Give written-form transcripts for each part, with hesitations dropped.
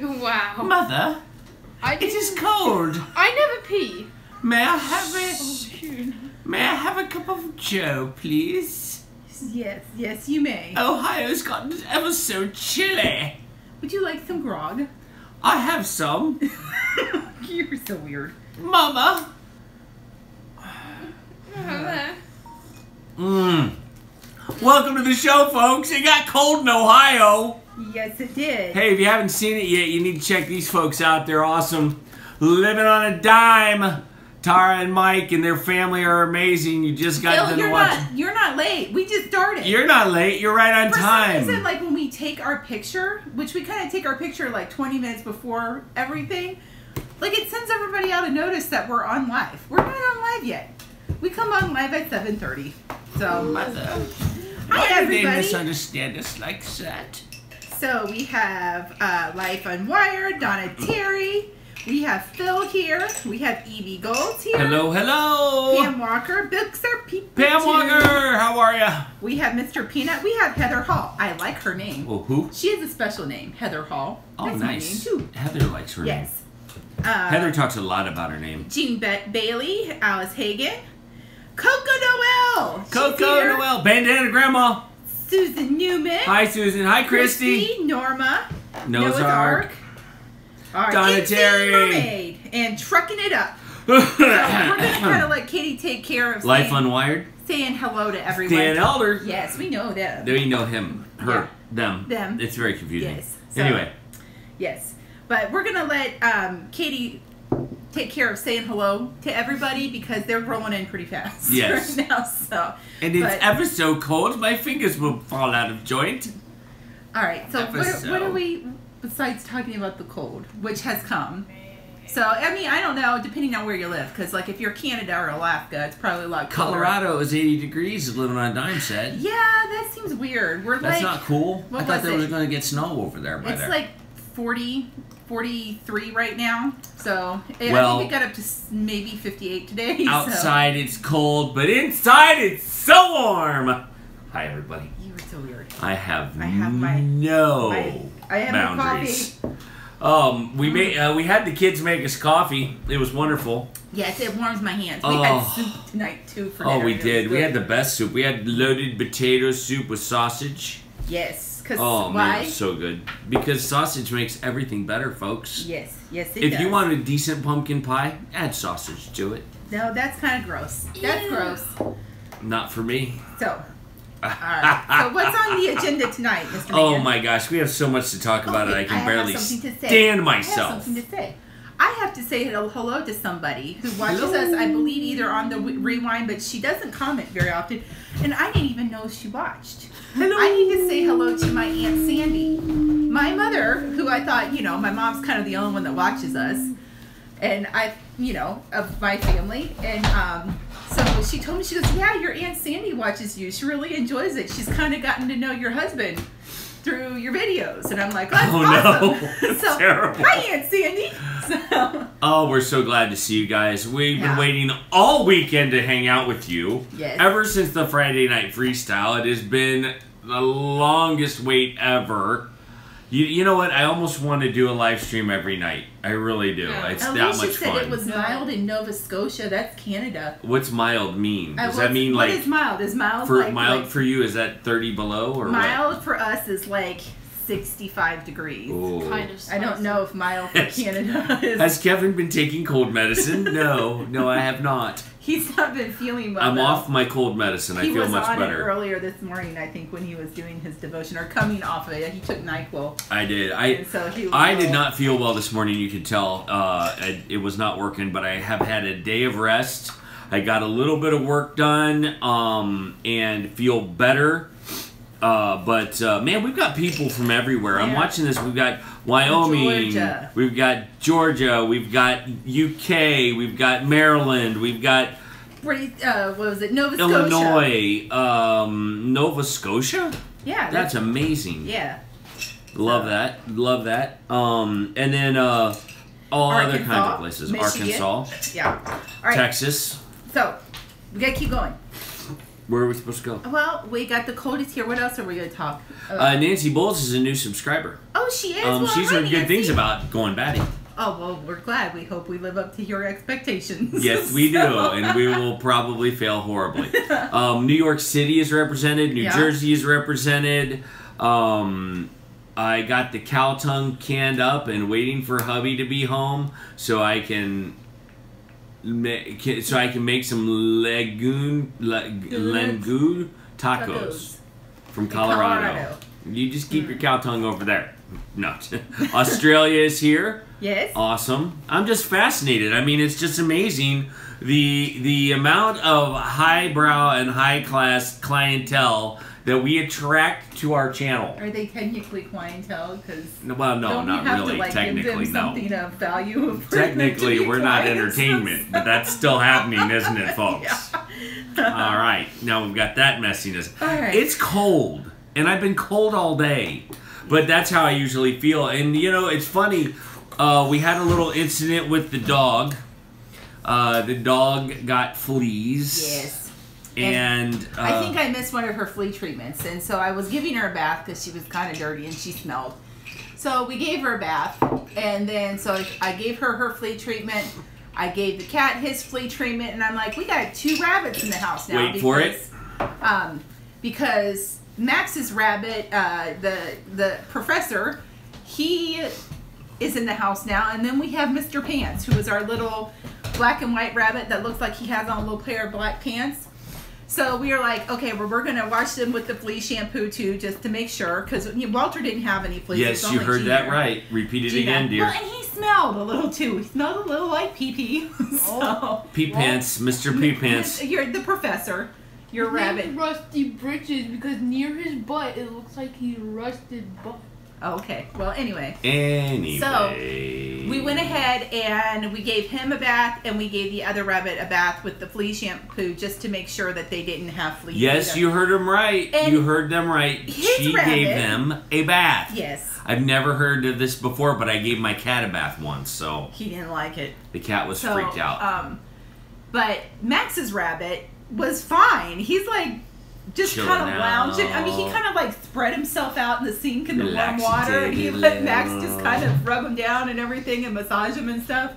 Wow. Mother, it is cold. I never pee. May I have a... Oh, May I have a cup of Joe, please? Yes, you may. Ohio's gotten ever so chilly. Would you like some grog? I have some. You're so weird. Mama. Welcome to the show, folks. It got cold in Ohio. Yes, it did. Hey, if you haven't seen it yet, you need to check these folks out. They're awesome. Living on a dime. Tara and Mike and their family are amazing. You just got done watching. You're not late. We just started. You're not late. You're right on time. For some reason, like when we take our picture, which we kind of take our picture like 20 minutes before everything, like it sends everybody out a notice that we're on live. We're not on live yet. We come on live at 7:30. So, Mother, hi why everybody. do they misunderstand us like that? So we have Life Unwired, Donna Terry. We have Phil here. We have Evie Golds here. Hello, hello. Pam Walker. Books are people Pam too. Walker, how are ya? We have Mr. Peanut. We have Heather Hall. I like her name. Oh, who? She has a special name, Heather Hall. Oh, That's nice. my name too. Heather likes her name. Yes. Heather talks a lot about her name. Jean Bailey, Alice Hagen, Coco Noel. Coco Noel, Bandana Grandma. Susan Newman. Hi, Susan. Hi, Christy. Norma. Noah's Ark. Our Donna Terry. Mermaid. And trucking it up. So we're going to kind of let Katie take care of Life Unwired. saying hello to everyone. Dan Elder. Yes, we know them. There you know him, her, Yeah. them. It's very confusing. Yes. So, Anyway. Yes. But we're going to let Katie take care of saying hello to everybody because they're rolling in pretty fast Yes. right now. So, And it's ever so cold, my fingers will fall out of joint. all right. So Ever what are so. we, besides talking about the cold, which has come? So, I mean, I don't know, depending on where you live. Because, like, if you're Canada or Alaska, it's probably a lot colder. Colorado is 80 degrees, living on a dime set. Yeah, that seems weird. We're That's like, not cool. I what thought was there it? was going to get snow over there by It's there. like 40, 43 right now. So, I Well, think it got up to maybe 58 today. So. Outside it's cold, but inside it's so warm. Hi, everybody. You were so weird. I have my- no I have boundaries. my We had the kids make us coffee. It was wonderful. Yes, it warms my hands. We had soup tonight, too, for dinner. Oh, we It did. was We good. had the best soup. We had loaded potato soup with sausage. Yes, because Oh, man, why? it was so good. Because sausage makes everything better, folks. Yes, it If does. you want a decent pumpkin pie, add sausage to it. No, that's kind of gross. That's Ew. gross. Not for me. So, all right. So what's on the agenda tonight, Mr. Oh Man? my gosh, we have so much to talk about it. I can barely have something to say. stand I myself. have something to say. I have to say hello to somebody who watches us, I believe, either on the Rewind, but she doesn't comment very often, and I didn't even know she watched. Hello. I need to say hello to my Aunt Sandy. My mother, who I thought, my mom's kind of the only one that watches us, and of my family, and so she told me, she goes, yeah, your Aunt Sandy watches you. She really enjoys it. She's kind of gotten to know your husband through your videos. And I'm like, that's awesome. No. So, Terrible. hi, Aunt Sandy. So, Oh, we're so glad to see you guys. We've been Yeah. waiting all weekend to hang out with you. Yes. Ever since the Friday night freestyle, it has been the longest wait ever. You know what? I almost want to do a live stream every night. I really do. Yeah. It's that Alicia much said fun. it was mild in Nova Scotia. That's Canada. What's mild mean? Does that What's- mean what like is mild? Is mild for like, mild like for you? Is that 30 below or mild for us is like 65 degrees. what? Ooh. Kind of I don't know if mild for Canada is. Has Kevin been taking cold medicine? No, I have not. He's not been feeling well. I'm though. off my cold medicine. I He feel was much on better. it earlier this morning, I think, when he was doing his devotion or coming off of it. He took NyQuil. I did. And so he was I did not feel well this morning. You could tell it was not working, but I have had a day of rest. I got a little bit of work done and feel better. But man, we've got people from everywhere. I'm Yeah. watching this. We've got Wyoming, Georgia. we've got Georgia, we've got UK, we've got Maryland, we've got what was it? Nova Scotia. Illinois, Nova Scotia. Yeah. That's amazing. Yeah. Love that. Love that. And then all other kinds of places. Michigan. Arkansas, Yeah. All right. Texas. So, we got to keep going. Where are we supposed to go? Well, we got the coldest here. What else are we going to talk about? Nancy Bowles is a new subscriber. Oh, she is? Well, she's heard good things about Goin Batty. Oh, well, we're glad. We hope we live up to your expectations. Yes, we do, and we will probably fail horribly. New York City is represented. New Jersey is represented. I got the cow tongue canned up and waiting for hubby to be home so I can make some legume tacos from Colorado. You just keep your cow tongue over there. No. Australia is here. Yes. Awesome. I'm just fascinated. I mean, it's just amazing the amount of highbrow and high class clientele that we attract to our channel. Are they technically clientele? Because well, no, not really. To, like, technically, give them something of value. Technically, we're not entertainment, but that's still happening, isn't it, folks? All right, now we've got that messiness. All right. It's cold, and I've been cold all day, but that's how I usually feel. And you know, it's funny. We had a little incident with the dog. The dog got fleas. Yes. And I think I missed one of her flea treatments, and so I was giving her a bath because she was kind of dirty and she smelled. So we gave her a bath, and then so I gave her flea treatment. I gave the cat his flea treatment, and I'm like, we got 2 rabbits in the house now. Wait for it. Because Max's rabbit, the professor, he is in the house now, and then we have Mr. Pants, who is our little black and white rabbit that looks like he has on a little pair of black pants. So we were like, okay, well, we're going to wash them with the flea shampoo, too, just to make sure. Because Walter didn't have any fleas. Yes, you heard that right. Repeat it again, dear. Well, and he smelled a little, too. He smelled a little like pee-pee. So, Pee Pants, Mr. Pee Pants. You're the professor. Your rabbit. Rusty britches, because near his butt, it looks like he's rusted butt. Okay. Well, anyway. So, we went ahead and we gave him a bath, and we gave the other rabbit a bath with the flea shampoo just to make sure that they didn't have fleas. Yes, you heard him right. And you heard them right. She gave them a bath. Yes. I've never heard of this before, but I gave my cat a bath once, so. He didn't like it. The cat was freaked out. But Max's rabbit was fine. He's like, just kind of lounging. I mean, he kind of like spread himself out in the sink in the warm water, and he let Max just kind of rub him down and everything and massage him and stuff.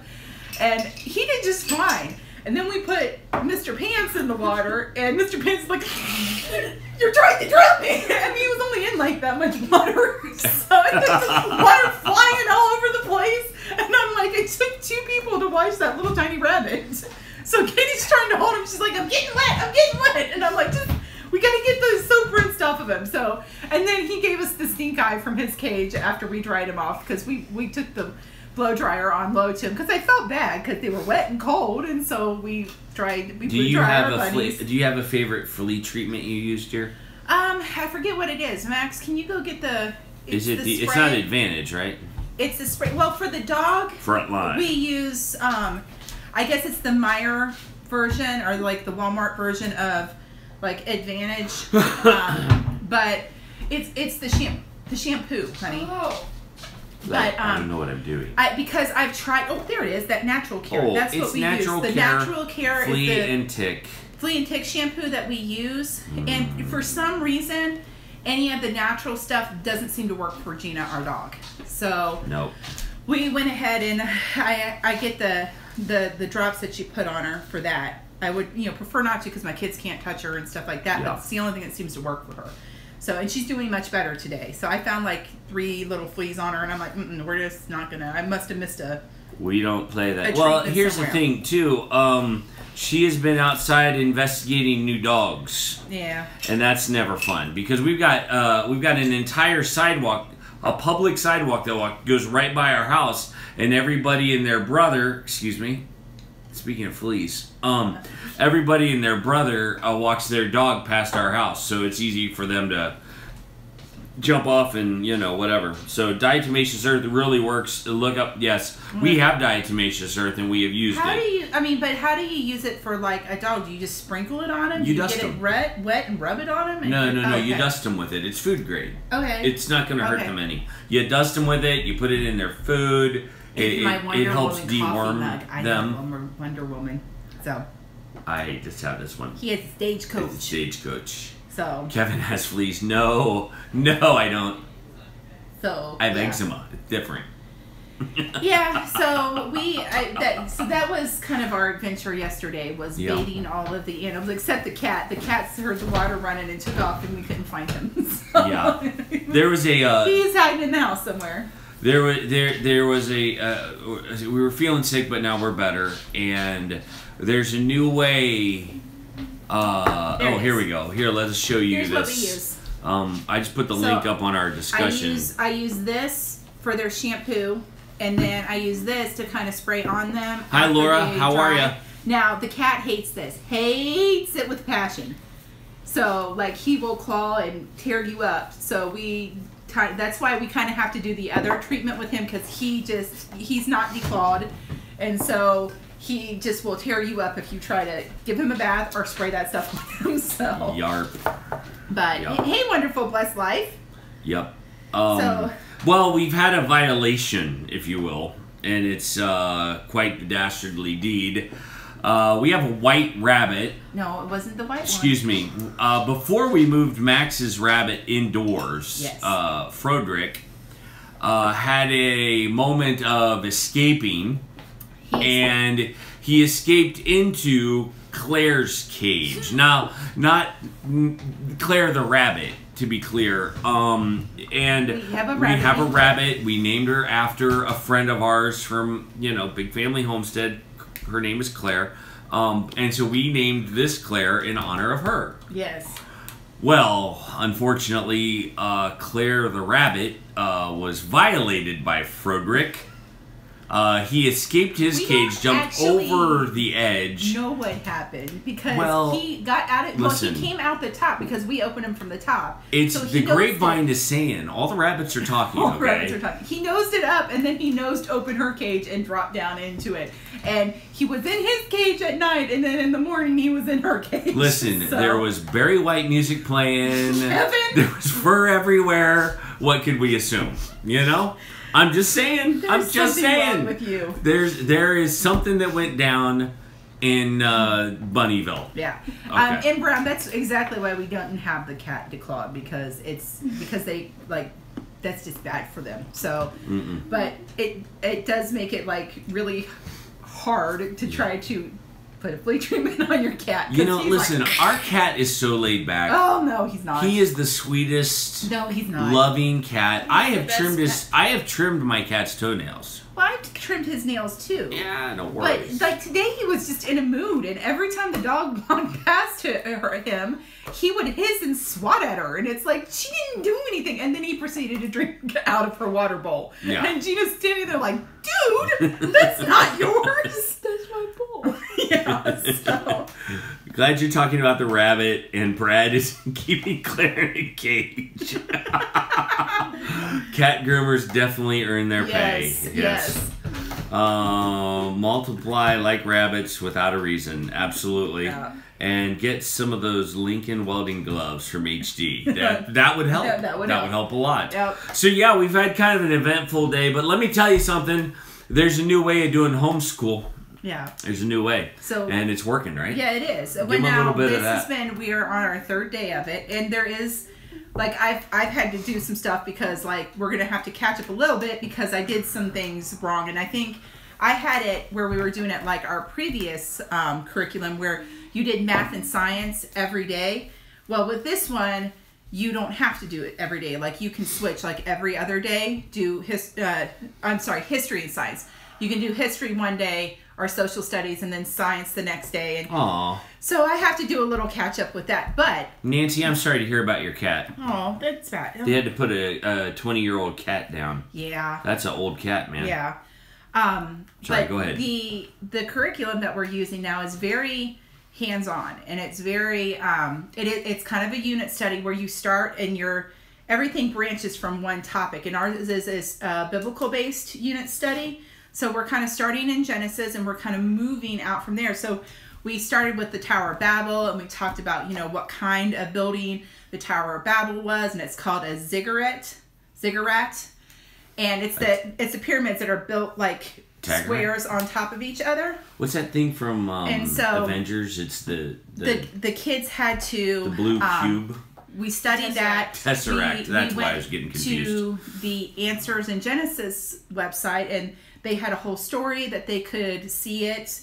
And he did just fine. And then we put Mr. Pants in the water, and Mr. Pants is like, you're trying to drown me. I mean, he was only in like that much water. So there's just water flying all over the place. And I'm like, it took 2 people to wash that little tiny rabbit. So Katie's trying to hold him. She's like, I'm getting wet. And I'm like, we got to get the soap rinsed off of him. So, and then he gave us the stink eye from his cage after we dried him off, because we took the blow dryer on low to him, because I felt bad because they were wet and cold, and so we dried. Do you have a favorite flea treatment you used here? I forget what it is. Max, can you go get the? It's not Advantage, right? It's the spray. Well, for the dog, Frontline, we use. I guess it's the Meyer version, or like the Walmart version of like Advantage, but it's the shampoo, honey. Oh. But I don't know what I'm doing. Because I've tried. Oh, there it is. That Natural Care. Oh, that's what we use. The Natural Care flea is the and tick shampoo that we use, and for some reason, any of the natural stuff doesn't seem to work for Gina, our dog. So nope. We went ahead and I get the drops that you put on her for that. I would prefer not to, because my kids can't touch her and stuff like that. But it's the only thing that seems to work for her. So, and she's doing much better today. So I found like 3 little fleas on her, and I'm like, we're just not gonna. I must have missed a. We don't play that. Well, here's the thing too. She has been outside investigating new dogs. Yeah. And that's never fun, because we've got an entire sidewalk, a public sidewalk that goes right by our house, and everybody and their brother. Excuse me. Speaking of fleas, everybody and their brother walks their dog past our house, so it's easy for them to jump off and, whatever. So diatomaceous earth really works. Look up, yes, we have diatomaceous earth, and we have used it. But how do you use it for, like, a dog? Do you just sprinkle it on him? You dust them. Wet and rub it on him? No, you dust them with it. It's food grade. Okay. It's not going to hurt them any. You dust them with it, you put it in their food. It helps deworm them. Wonder Woman. So. I just have this one. He has Stagecoach. It's Stagecoach. So. Kevin has fleas. No, I don't. So. I have eczema. It's different. Yeah, so that was kind of our adventure yesterday, was baiting all of the animals except the cat. The cats heard the water running and took off, and we couldn't find him. So. Yeah, there was a. He's hiding in the house somewhere. There was a. We were feeling sick, but now we're better, and there's a new way. Here we go. Here, let us show you Here's this. What we use. I just put the link up on our discussion. I use this for their shampoo. And then I use this to kind of spray on them. Hi, Laura. How are you? Now, the cat hates this. Hates it with passion. So, like, he will claw and tear you up. So, that's why we kind of have to do the other treatment with him, because he's not declawed. And so, he just will tear you up if you try to give him a bath or spray that stuff on him. So. Yarp. But, hey, wonderful, blessed life. Yep. Well, we've had a violation, if you will, and it's quite the dastardly deed. We have a white rabbit. No, it wasn't the white Excuse me. Before we moved Max's rabbit indoors, Froderick had a moment of escaping, and he escaped into Claire's cage. Now, not Claire the rabbit, to be clear. And we have a rabbit. We named her after a friend of ours from, Big Family Homestead. Her name is Claire. And so we named this Claire in honor of her. Yes. Well, unfortunately, Claire the rabbit was violated by Froderick. He escaped his cage, jumped over the edge. Know what happened, because he got out of. Listen, he came out the top because we opened him from the top. It's so the grapevine is saying all the rabbits are talking. All the rabbits are talking. He nosed it up, and then he nosed open her cage and dropped down into it. And he was in his cage at night, and then in the morning he was in her cage. Listen, there was Barry White music playing. Kevin, there was fur everywhere. What could we assume? I'm just saying. There's something wrong with you. There is something that went down in Bunnyville. Yeah. Okay. In Brown, that's exactly why we don't have the cat declawed, because they that's just bad for them. So, but it does make it really hard to try to put a flea treatment on your cat. Listen, our cat is so laid back. Oh no, he's not. He is the sweetest. No, he's not. Loving cat. I have trimmed my cat's toenails. Well, I've trimmed his nails too. Yeah, no worries. But today he was just in a mood, and every time the dog walked past him, he would hiss and swat at her, and it's like, she didn't do anything. And then he proceeded to drink out of her water bowl. Yeah. And Gina's standing there like, dude, that's not yours. That's my bowl. Yeah. So. Glad you're talking about the rabbit, and Brad is keeping Claire in a cage. Cat groomers definitely earn their pay. Yes. Multiply like rabbits without a reason. Absolutely. Yeah. And get some of those Lincoln welding gloves from HD. That would help. That would help a lot. Yep. So yeah, we've had kind of an eventful day, but let me tell you something. There's a new way of doing homeschool. Yeah. There's a new way. And it's working, right? Yeah, it is. Give them a little bit of that. We are on our third day of it, and there is, I've had to do some stuff because, we're going to have to catch up a little bit because I did some things wrong, and I think I had it where we were doing it like our previous curriculum where you did math and science every day. Well, with this one, you don't have to do it every day. You can switch, every other day, do history and science. You can do history one day, or social studies, and then science the next day. And so I have to do a little catch up with that. But Nancy, I'm sorry to hear about your cat. Oh, that's bad. They had to put a 20-year-old cat down. Yeah. That's an old cat, man. Yeah. Sorry, go ahead. The curriculum that we're using now is very hands-on, and it's very it's kind of a unit study where you start and everything branches from one topic. And ours is a biblical-based unit study. So we're kind of starting in Genesis, and we're kind of moving out from there. So we started with the Tower of Babel, and we talked about, what kind of building the Tower of Babel was, and it's called a ziggurat. And it's the pyramids that are built squares on top of each other. What's that thing from And so- Avengers? It's the kids had to... the blue cube. We studied that. Tesseract. That's why I was getting confused. To the Answers in Genesis website, and they had a whole story that they could see it.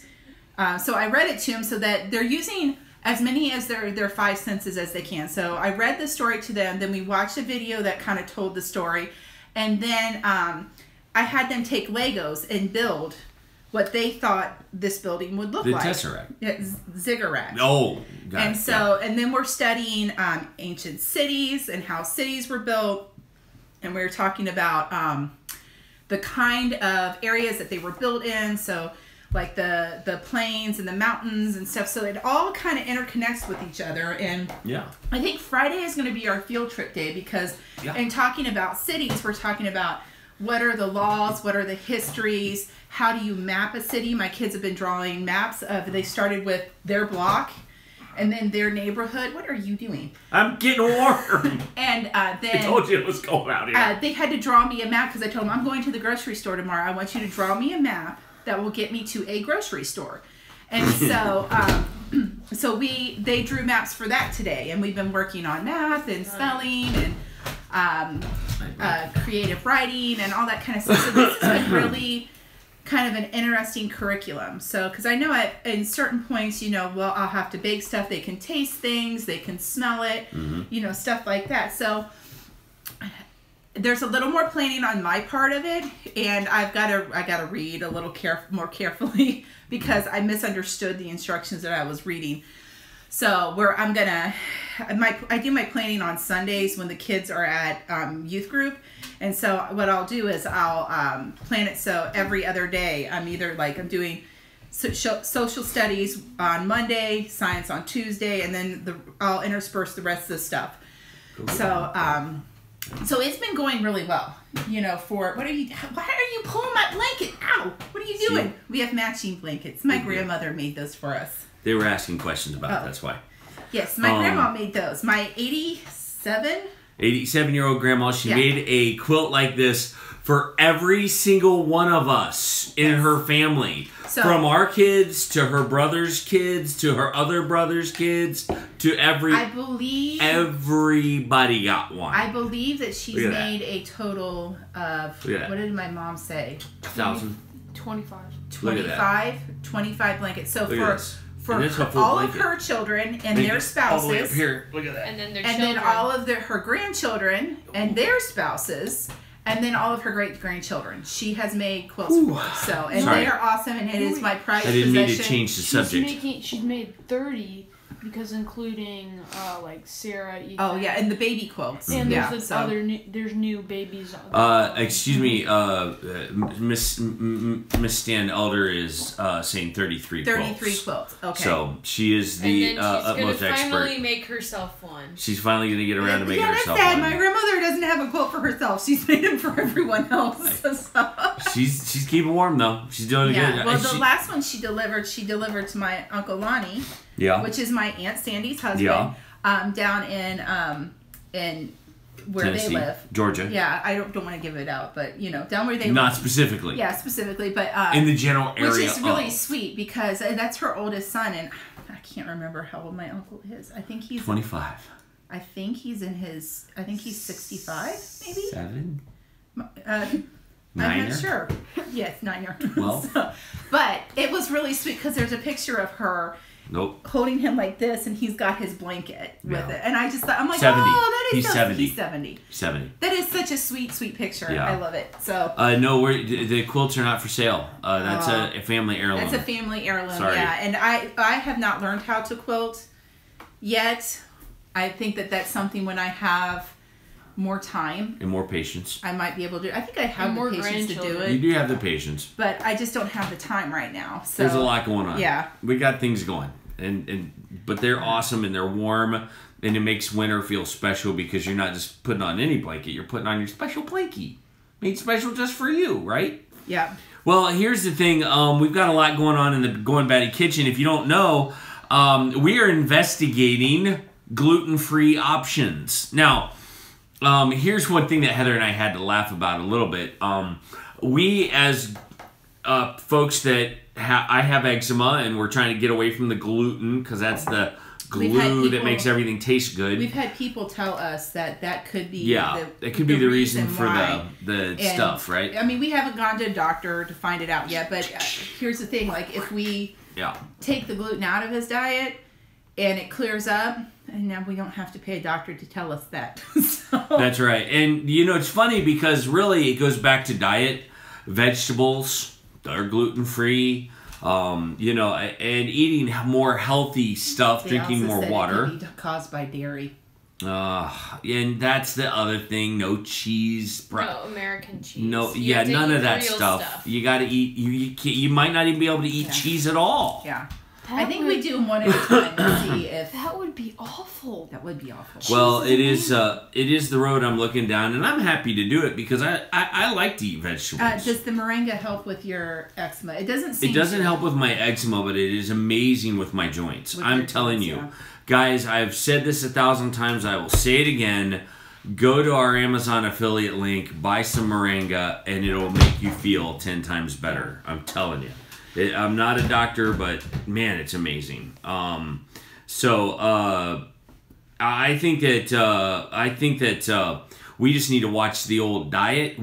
So I read it to them so that they're using as many as their five senses as they can. So I read the story to them. Then we watched a video that kind of told the story. And then I had them take Legos and build what they thought this building would look like. The Tesseract. Yeah, ziggurat. Oh, got And it. so, and then we're studying ancient cities and how cities were built. And we were talking about the kind of areas that they were built in. So like the plains and the mountains and stuff. So it all kind of interconnects with each other. And Yeah. I think Friday is going to be our field trip day because in talking about cities, we're talking about what are the laws, what are the histories, how do you map a city? My kids have been drawing maps of, they started with their block and then their neighborhood. What are you doing? I'm getting warm. And then I told you it was cold out here. they had to draw me a map because I told them I'm going to the grocery store tomorrow. I want you to draw me a map that will get me to a grocery store. And so they drew maps for that today, and we've been working on math and spelling and creative writing and all that kind of stuff. So this has been really kind of an interesting curriculum. So, because I know in certain points, well, I'll have to bake stuff. They can taste things, they can smell it, stuff like that. So there's a little more planning on my part of it, and I gotta read a little more carefully because I misunderstood the instructions that I was reading. So I do my planning on Sundays when the kids are at youth group, and so what I'll do is I'll plan it so every other day I'm either I'm doing social studies on Monday, science on Tuesday, and then I'll intersperse the rest of the stuff. Cool. So it's been going really well, why are you pulling my blanket? Ow, what are you doing? We have matching blankets. My grandmother made those for us. They were asking questions about it, that's why. Yes, my grandma made those. My 87-year-old grandma, she made a quilt like this for every single one of us in her family. So, from our kids to her brother's kids to her other brother's kids to everybody got one. I believe that she's made a total of, what did my mom say? 1,000. 25. 25 blankets. So for all of her children and their spouses. All the way up here. Look at that. And then their children. Then all of her grandchildren and their spouses. And then all of her great-grandchildren. She has made quilts for. So, and they are awesome, and it is my prized possession. I didn't mean to change the subject. She's made 30, because including Sarah, Ethan. Oh yeah, and the baby quilts. And there's there's new babies. Excuse me, Miss Stan Elder is saying 33 quilts. 33 quilts. Okay. So she is the utmost expert. She's gonna finally make herself one. She's finally gonna get around to making herself that's sad. one. My grandmother doesn't have a quilt for herself. She's made them for everyone else. So. She's keeping warm though. She's doing good. Well, the last one she delivered to my Uncle Lonnie. Yeah. Which is my Aunt Sandy's husband. Yeah. Down in where Tennessee, they live. Georgia. Yeah, I don't want to give it out, but down where they live. Not specifically. Yeah, specifically, but in the general area. Which is really sweet because that's her oldest son, and I can't remember how old my uncle is. I think he's 25. I think he's 65, maybe. 7. I'm not sure. Yes, 9 Well, but it was really sweet because there's a picture of her. Nope. Holding him like this, and he's got his blanket with it. And I just thought, I'm like, 70. Oh, that is He's so 70. He's 70. 70. That is such a sweet, sweet picture. Yeah. I love it. So. No, the quilts are not for sale. That's a family heirloom. That's a family heirloom. Sorry. Yeah, and I have not learned how to quilt yet. I think that's something when I have more time and more patience, I might be able to. I think I have the patience to do it. You do have the patience, but I just don't have the time right now. So there's a lot going on. Yeah, we got things going, but they're awesome and they're warm, and it makes winter feel special because you're not just putting on any blanket; you're putting on your special blankie, made special just for you, right? Yeah. Well, here's the thing: we've got a lot going on in the Goin Batty kitchen. If you don't know, we are investigating gluten-free options now. Here's one thing that Heather and I had to laugh about a little bit. We, as folks that I have eczema and we're trying to get away from the gluten because that's the glue that makes everything taste good. We've had people tell us that could be it could be the reason for the stuff, right? I mean, we haven't gone to a doctor to find it out yet, but here's the thing: like if we take the gluten out of his diet and it clears up, and now we don't have to pay a doctor to tell us that. So. That's right, and it's funny because really it goes back to diet. Vegetables are gluten free. And eating more healthy stuff, drinking more water. It can be caused by dairy. And that's the other thing. No cheese. No American cheese. No, none of that stuff. You got to eat. You might not even be able to eat cheese at all. Yeah. I think we do them one at a time and see if that would be awful. That would be awful. Well, it is the road I'm looking down, and I'm happy to do it because I like to eat vegetables. Does the moringa help with your eczema? It doesn't. It doesn't help with my eczema, but it is amazing with my joints. I'm telling you, guys. I've said this 1,000 times. I will say it again. Go to our Amazon affiliate link, buy some moringa, and it'll make you feel 10 times better. I'm telling you. I'm not a doctor, but man, it's amazing. I think that we just need to watch the old diet.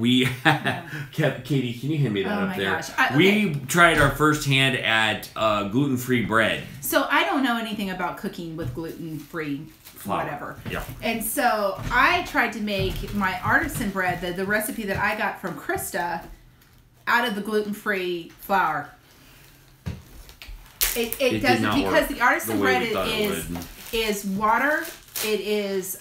Katie, can you hand me that up there? Gosh. We tried our first hand at gluten-free bread. So I don't know anything about cooking with gluten-free whatever. Yeah. And so I tried to make my artisan bread, the recipe that I got from Krista, out of the gluten-free flour. It doesn't, because the artisan bread is water. It is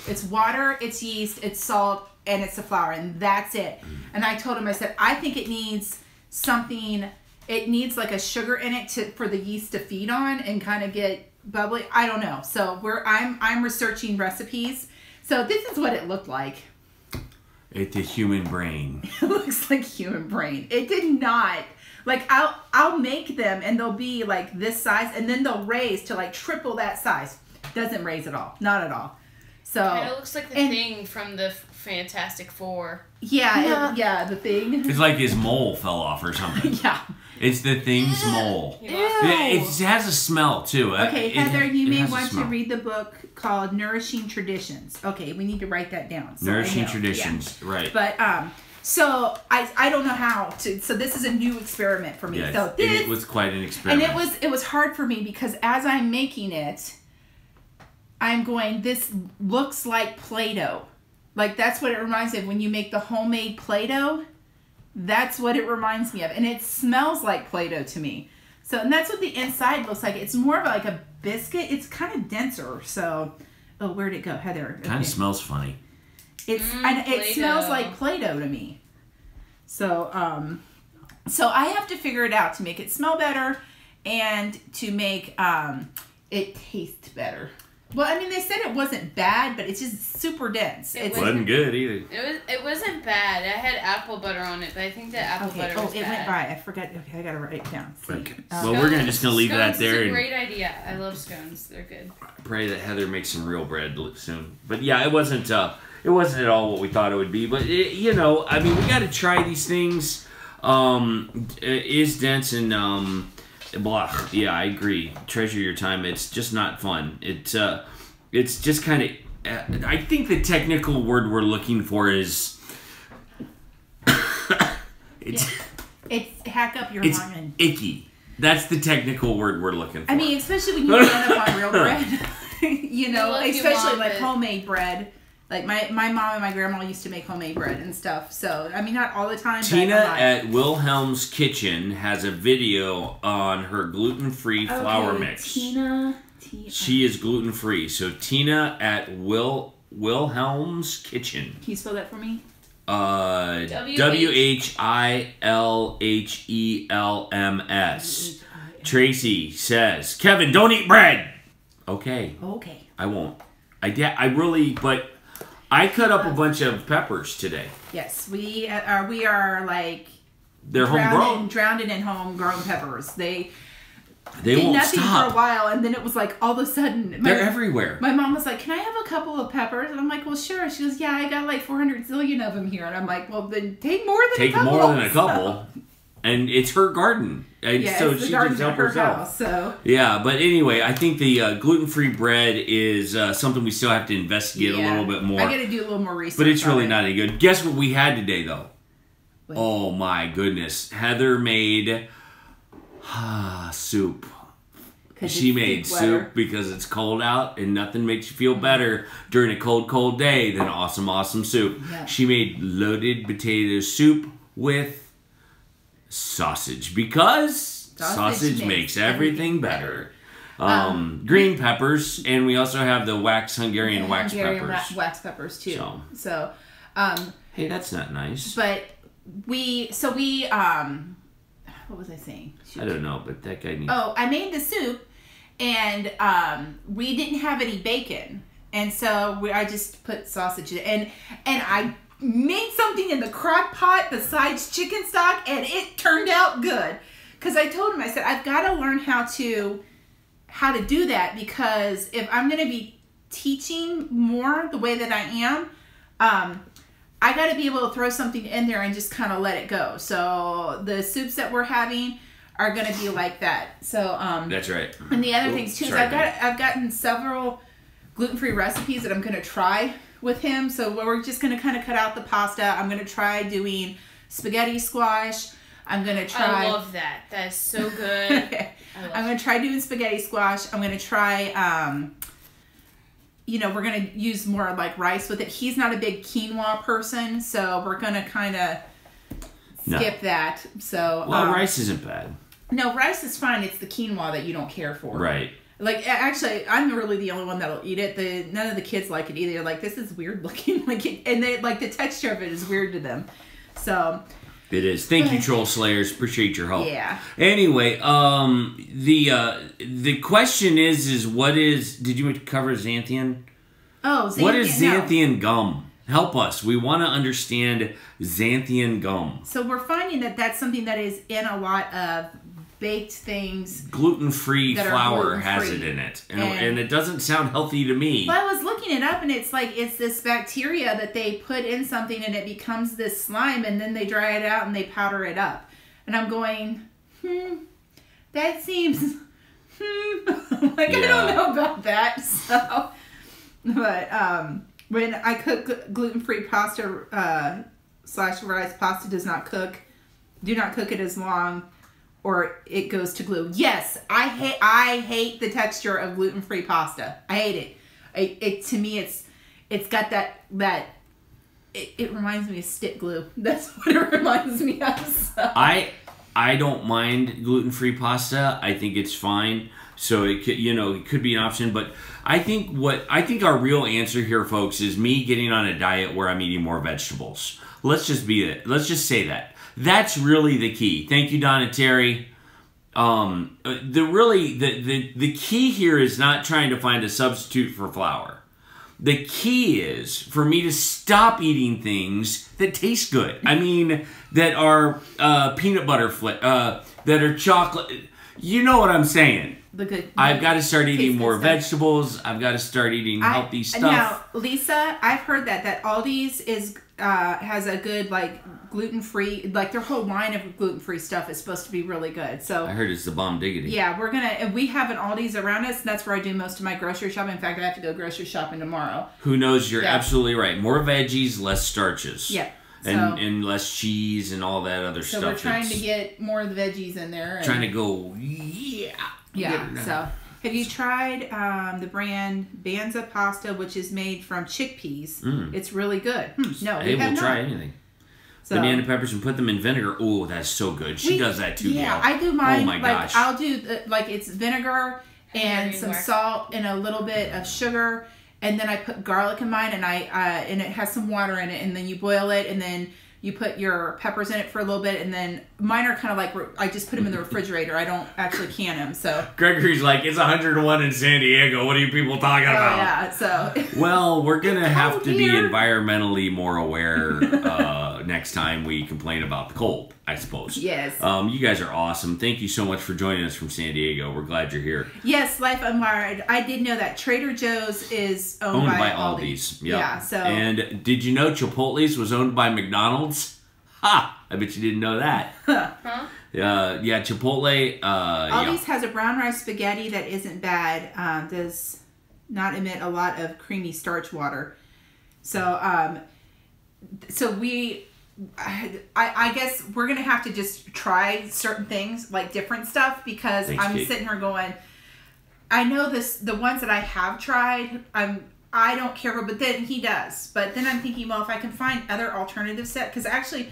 it's water, it's yeast, it's salt, and it's the flour, and that's it. And I told him, I said, I think it needs something. It needs like a sugar in it for the yeast to feed on and kind of get bubbly. I don't know. So I'm researching recipes. So this is what it looked like. It's a human brain. It looks like human brain. It did not. Like I'll make them and they'll be like this size, and then they'll raise to like triple that size. Doesn't raise at all. Not at all. So it looks like the thing from the Fantastic Four. Yeah, the thing. It's like his mole fell off or something. Yeah. It's the thing's mole. Ew. It has a smell too. Okay, Heather, you may want to read the book called Nourishing Traditions. Okay, we need to write that down. So Nourishing Traditions, right. But so I don't know how to. So this is a new experiment for me. Yes, so it was quite an experiment. And it was hard for me because as I'm making it, I'm going, this looks like Play-Doh. Like that's what it reminds me of when you make the homemade Play-Doh. That's what it reminds me of, and it smells like Play-Doh to me. So, and that's what the inside looks like. It's more of like a biscuit. It's kind of denser. So, oh, where'd it go, Heather? Okay. Kind of smells funny. It smells like Play-Doh to me. So, so I have to figure it out to make it smell better and to make it taste better. Well, I mean, they said it wasn't bad, but it's just super dense. It wasn't good either. It wasn't bad. I had apple butter on it, but I think the apple butter was bad. It went by. I forgot. Okay, I gotta write it down. See. Okay. Well, we're just gonna leave that there. It's a great idea. I love scones. They're good. Pray that Heather makes some real bread soon. But yeah, it wasn't at all what we thought it would be. But I mean, we got to try these things. It is dense and blah. Yeah, I agree. Treasure your time. It's just not fun. It's just kind of. I think the technical word we're looking for is. It's hack up your ramen. It's icky. That's the technical word we're looking for. I mean, especially when you run up on real bread. Especially like homemade bread. Like my mom and my grandma used to make homemade bread and stuff. So, I mean, not all the time. Tina at Wilhelm's Kitchen has a video on her gluten-free flour mix. Tina. She is gluten-free. So, Tina at Wilhelm's Kitchen. Can you spell that for me? WHILHELMS. Tracy says, Kevin, don't eat bread. Okay. I won't. But I cut up a bunch of peppers today. Yes, we are like they're homegrown, drowned in homegrown peppers. They did won't nothing stop for a while, and then it was like all of a sudden they're everywhere. My mom was like, "Can I have a couple of peppers?" And I'm like, "Well, sure." She goes, "Yeah, I got like 400 zillion of them here," and I'm like, "Well, then take more than a couple." And it's her garden. And yeah, so it's the she garden can help at her herself. house, so. Yeah, but anyway, I think the gluten-free bread is something we still have to investigate a little bit more. I got to do a little more research. But it's really not any good. Guess what we had today, though? What? Oh my goodness. Heather made soup. She made soup because it's cold out and nothing makes you feel better during a cold day than awesome soup. Yeah. She made loaded potato soup with sausage because sausage makes everything better. Green peppers, and we also have the Hungarian wax peppers. Wax peppers too. So hey, that's not nice. But what was I saying? Shoot. I don't know, but that guy needs... Oh, I made the soup, and we didn't have any bacon, and so I just put sausage in it, and I made something in the crock pot besides chicken stock, and it turned out good. Because I told him, I said, I've got to learn how to do that, because if I'm going to be teaching more the way that I am, I got to be able to throw something in there and just kind of let it go. So the soups that we're having are going to be like that. So that's right. And the other things too is I've gotten several gluten-free recipes that I'm going to try with him. So we're just going to kind of cut out the pasta. I'm going to try doing spaghetti squash. I'm going to try... I love that. That's so good. I'm going to try doing spaghetti squash. I'm going to try... we're going to use more like rice with it. He's not a big quinoa person, so we're going to kind of skip that. So rice isn't bad. No, rice is fine. It's the quinoa that you don't care for. Right. Like, actually, I'm really the only one that'll eat it. None of the kids like it either. They're like, this is weird looking. And they like the texture of it is weird to them. So... It is. Thank you, Troll Slayers. Appreciate your help. Yeah. Anyway, the question is what is... Did you cover xanthian? Oh, xanthian. What is xanthian gum? Help us. We want to understand xanthian gum. So we're finding that that's something that is in a lot of baked things. Gluten-free flour has it in it. And it doesn't sound healthy to me. Well, I was looking it up, and it's like it's this bacteria that they put in something, and it becomes this slime, and then they dry it out, and they powder it up. And I'm going, that seems, I don't know about that. So, but when I cook gluten-free pasta / rice, pasta does not cook. Do not cook it as long, or it goes to glue. Yes, I hate the texture of gluten-free pasta. I hate it. It to me, it's got that it reminds me of stick glue. That's what it reminds me of. So. I don't mind gluten-free pasta. I think it's fine. So it could be an option. But I think our real answer here, folks, is me getting on a diet where I'm eating more vegetables. Let's just say that. That's really the key. Thank you, Donna Terry. The key here is not trying to find a substitute for flour. The key is for me to stop eating things that taste good. I mean, that are peanut butter that are chocolate. You know what I'm saying. I've got to start eating more vegetables. I've got to start eating healthy stuff. Now, Lisa, I've heard that Aldi's has a good gluten-free, their whole line of gluten-free stuff is supposed to be really good. So I heard it's the bomb diggity. Yeah, we have an Aldi's around us, and that's where I do most of my grocery shopping. In fact, I have to go grocery shopping tomorrow. Who knows? You're absolutely right. More veggies, less starches. Yeah. And less cheese and all that other stuff. So we're trying to get more of the veggies in there. Trying to go, yeah. So have you tried the brand Banza pasta, which is made from chickpeas? It's really good. No, we have not. Try anything. So, banana peppers and put them in vinegar. Oh, that's so good. She does that too. Yeah, I do mine. Oh my gosh. I'll do it's vinegar and some salt and a little bit of sugar. And then I put garlic in mine, and and it has some water in it, and then you boil it, and then you put your peppers in it for a little bit, and then mine are kind of I just put them in the refrigerator. I don't actually can them. So Gregory's like, it's 101 in San Diego. What are you people talking about? Yeah, so well, we're gonna have to be environmentally more aware next time we complain about the cold, I suppose. Yes. You guys are awesome. Thank you so much for joining us from San Diego. We're glad you're here. Yes, Life Unwired. I did know that Trader Joe's is owned by Aldi's. Yep. Yeah. So. And did you know Chipotle's was owned by McDonald's? Ha! I bet you didn't know that. Huh? Yeah, Chipotle. Aldi's has a brown rice spaghetti that isn't bad. Does not emit a lot of creamy starch water. So, I guess we're gonna have to just try certain things, like different stuff, because I'm sitting here going, I know the ones that I have tried, I don't care for, but then he does. But then I'm thinking, well, if I can find other alternative set, because actually,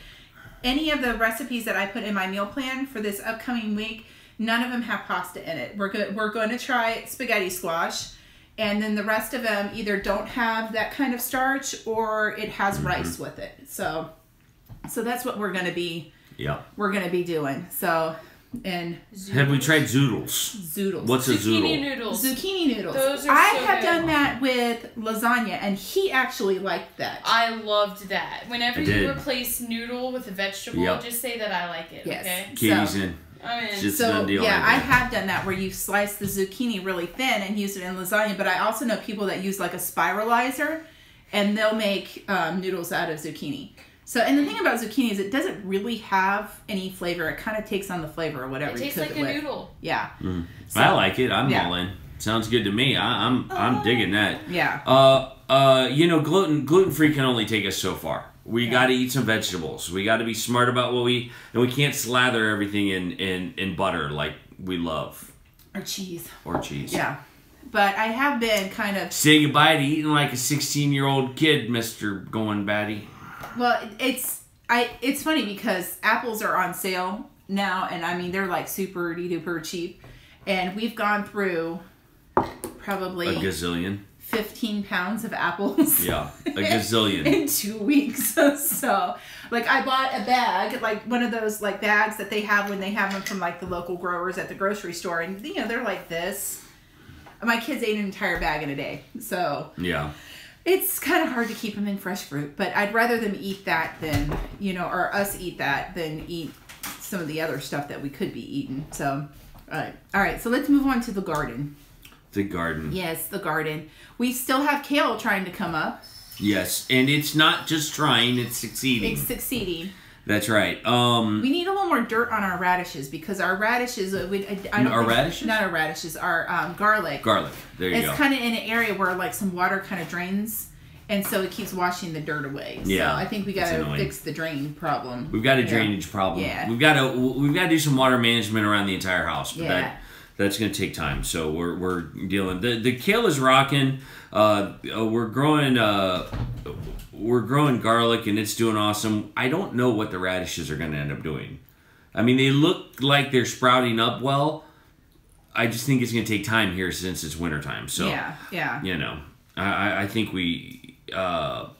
any of the recipes that I put in my meal plan for this upcoming week, none of them have pasta in it. We're going to try spaghetti squash, and then the rest of them either don't have that kind of starch or it has rice with it. So that's what we're going to be. Yeah. We're going to be doing. So. And have we tried zoodles? Zoodles. What's a zoodle? Zucchini noodles. Zucchini noodles. Those are I so have good. done that with lasagna, and he actually liked that. I loved that. Whenever you replace noodle with a vegetable, just say that I like it. Yes. Okay. Katie's in. I'm in. Just done deal yeah, right I have done that where you slice the zucchini really thin and use it in lasagna. But I also know people that use like a spiralizer, and they'll make noodles out of zucchini. So, and the thing about zucchini is it doesn't really have any flavor. It kind of takes on the flavor or whatever It tastes you cook like it with. A noodle. Yeah. So, I like it. I'm all in. Sounds good to me. I'm digging that. Yeah. Gluten free can only take us so far. We got to eat some vegetables. We got to be smart about what we and we can't slather everything in butter like we love. Or cheese. Yeah. But I have been kind of say goodbye to eating like a 16-year-old kid, Mr. Goin Batty. Well, it's funny because apples are on sale now, and I mean they're like super duper cheap, and we've gone through probably a gazillion, 15 pounds of apples. Yeah, a gazillion in 2 weeks. So, like, I bought a bag, like one of those like bags that they have when they have them from like the local growers at the grocery store, and you know they're like this. My kids ate an entire bag in a day, so yeah. It's kind of hard to keep them in fresh fruit, but I'd rather them eat that than, or us eat that than eat some of the other stuff that we could be eating. So, all right. So let's move on to the garden. The garden. Yes, the garden. We still have kale trying to come up. Yes, and it's not just trying; it's succeeding. It's succeeding. That's right. We need a little more dirt on our radishes because our radishes. Radishes? Not our radishes. Our garlic. Garlic. There you go. It's kind of in an area where like some water kind of drains, and so it keeps washing the dirt away. Yeah. So I think we got to fix the drain problem. We've got a drainage problem. Yeah. We've got to do some water management around the entire house. But that's going to take time. So we're dealing. The kale is rocking. We're growing garlic and it's doing awesome. I don't know what the radishes are going to end up doing. I mean, they look like they're sprouting up well. I just think it's going to take time here since it's wintertime. So yeah. I think we just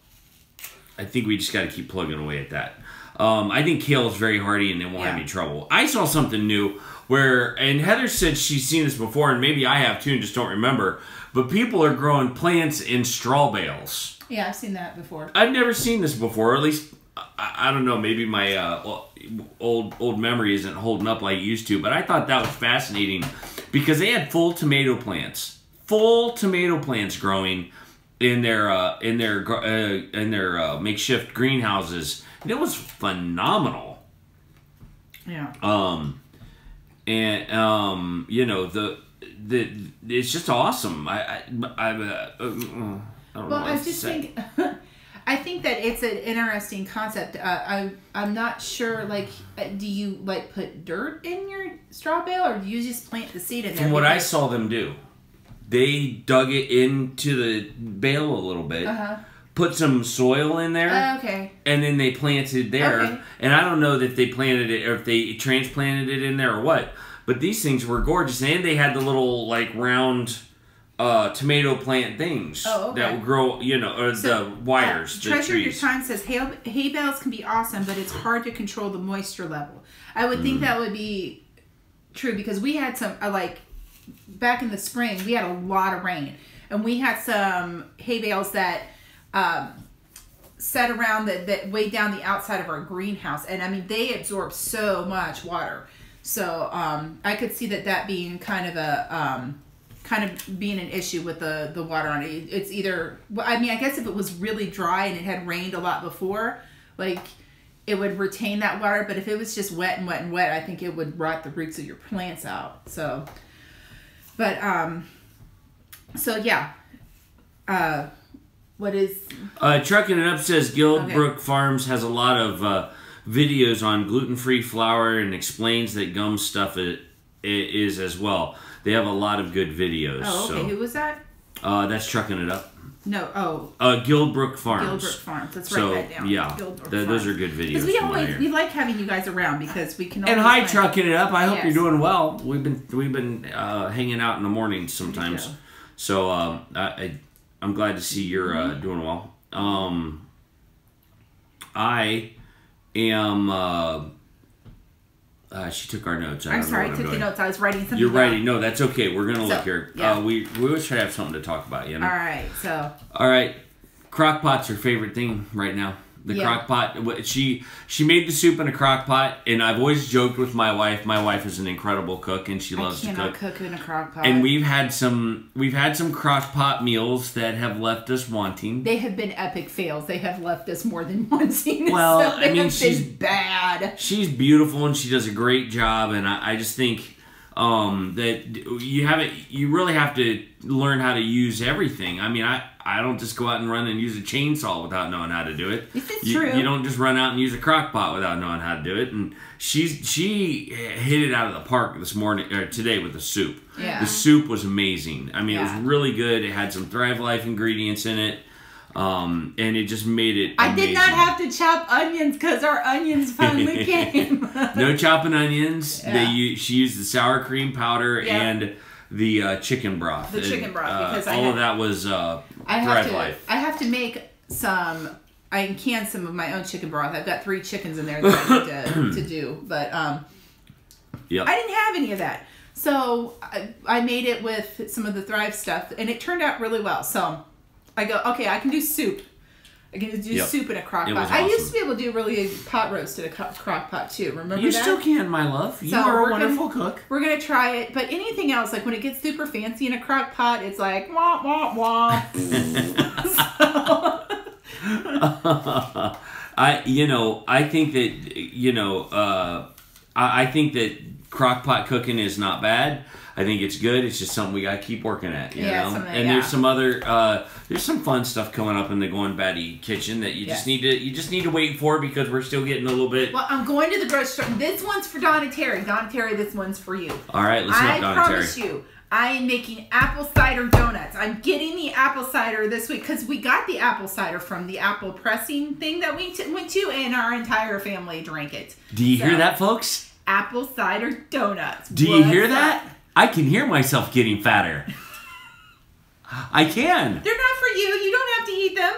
got to keep plugging away at that. I think kale is very hardy and it won't have any trouble. I saw something new and Heather said she's seen this before, and maybe I have too and just don't remember. But people are growing plants in straw bales. Yeah, I've seen that before. I've never seen this before, or at least, I don't know, maybe my old memory isn't holding up like it used to, but I thought that was fascinating because they had full tomato plants growing in their makeshift greenhouses, and it was phenomenal. Yeah. It's just awesome. I think that it's an interesting concept. I'm not sure. Like, do you like put dirt in your straw bale, or do you just plant the seed in there? From what I saw them do, they dug it into the bale a little bit, put some soil in there, and then they planted there. Okay. And I don't know if they planted it or if they transplanted it in there or what. But these things were gorgeous, and they had the little like round tomato plant things that would grow, or the wires. The Treasure trees. Your Time says hay bales can be awesome, but it's hard to control the moisture level. I would think that would be true because we had some back in the spring we had a lot of rain, and we had some hay bales that set around that way down the outside of our greenhouse, and I mean they absorb so much water. So I could see that being kind of being an issue with the water on it. It's either, I mean, I guess if it was really dry and it had rained a lot before, like it would retain that water. But if it was just wet and wet and wet, I think it would rot the roots of your plants out. So, but so yeah. What is... Trucking It Up says Guildbrook Farms has a lot of videos on gluten-free flour and explains that gum stuff is as well. They have a lot of good videos. Oh, okay. So. Who was that? That's Trucking It Up. No, Guildbrook Farms. Guildbrook Farms. Let's write that down. Yeah, those are good videos. Because we like having you guys around because we can. And hi, Trucking It Up. I hope you're doing well. We've been hanging out in the mornings sometimes. So I'm glad to see you're doing well. I am. She took our notes. I'm sorry, I took the notes. I was writing something. You're writing. No, that's okay. We're gonna look here. Yeah. We always try to have something to talk about. You know. All right. So. All right. Crock pot's her favorite thing right now. The crock pot. She made the soup in a crock pot, and I've always joked with my wife. My wife is an incredible cook, and she loves to cook. I cannot cook in a crock pot. And we've had some crock pot meals that have left us wanting. They have been epic fails. They have left us more than wanting. Well, so I mean, she's bad. She's beautiful, and she does a great job. And I just think that you really have to learn how to use everything. I mean, I don't just go out and run and use a chainsaw without knowing how to do it. This is true. You don't just run out and use a crock pot without knowing how to do it. And she hit it out of the park this morning or today with the soup. Yeah. The soup was amazing. I mean, it was really good. It had some Thrive Life ingredients in it. And it just made it amazing. I did not have to chop onions because our onions finally came. No chopping onions. Yeah. She used the sour cream powder and the chicken broth. The chicken broth because all of that was Thrive Life. I have to make some. I can some of my own chicken broth. I've got 3 chickens in there that I need to do, but I didn't have any of that. So I made it with some of the Thrive stuff, and it turned out really well. So I go, okay, I can do soup. I can do soup in a crock pot. Awesome. I used to be able to do really a pot roast in a crock pot too. Remember that? You still can, my love. You are a wonderful cook. We're going to try it. But anything else, like when it gets super fancy in a crock pot, it's like, wah, wah, wah. I think that crock pot cooking is not bad. I think it's good. It's just something we got to keep working at, you know. And there's some other, there's some fun stuff coming up in the Goin Batty kitchen that you just need to wait for because we're still getting a little bit. Well, I'm going to the grocery store. This one's for Donna Terry. Donna Terry, this one's for you. All right, listen up, Donna Terry. I promise you, I am making apple cider donuts. I'm getting the apple cider this week because we got the apple cider from the apple pressing thing that we went to, and our entire family drank it. Do you hear that, folks? Apple cider donuts. Do you hear that? I can hear myself getting fatter. I can. They're not for you. You don't have to eat them.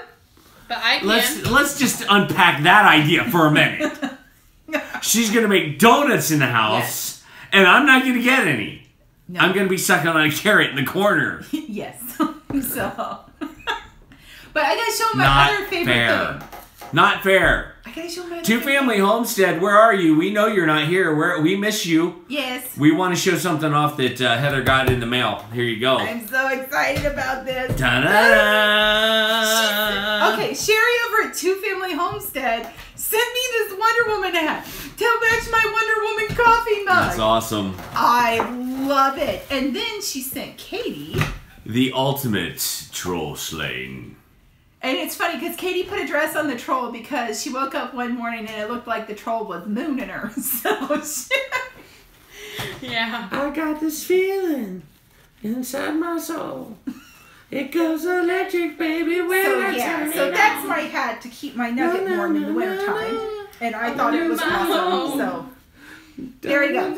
But I can. Let's just unpack that idea for a minute. She's gonna make donuts in the house, and I'm not gonna get any. No. I'm gonna be sucking on a carrot in the corner. Yes. So. But I gotta show my other favorite thing. Not fair. I gotta show my Two Family Homestead, where are you? We know you're not here. We miss you. Yes. We want to show something off that Heather got in the mail. Here you go. I'm so excited about this. Ta-da! Okay, Sherry over at Two Family Homestead sent me this Wonder Woman hat to match my Wonder Woman coffee mug. That's awesome. I love it. And then she sent Katie the ultimate troll slaying. And it's funny because Katie put a dress on the troll because she woke up one morning and it looked like the troll was mooning her. So yeah. I got this feeling inside my soul. It goes electric, baby. When so that's my hat to keep my nugget warm in the wintertime. And I thought it was awesome. So there you go.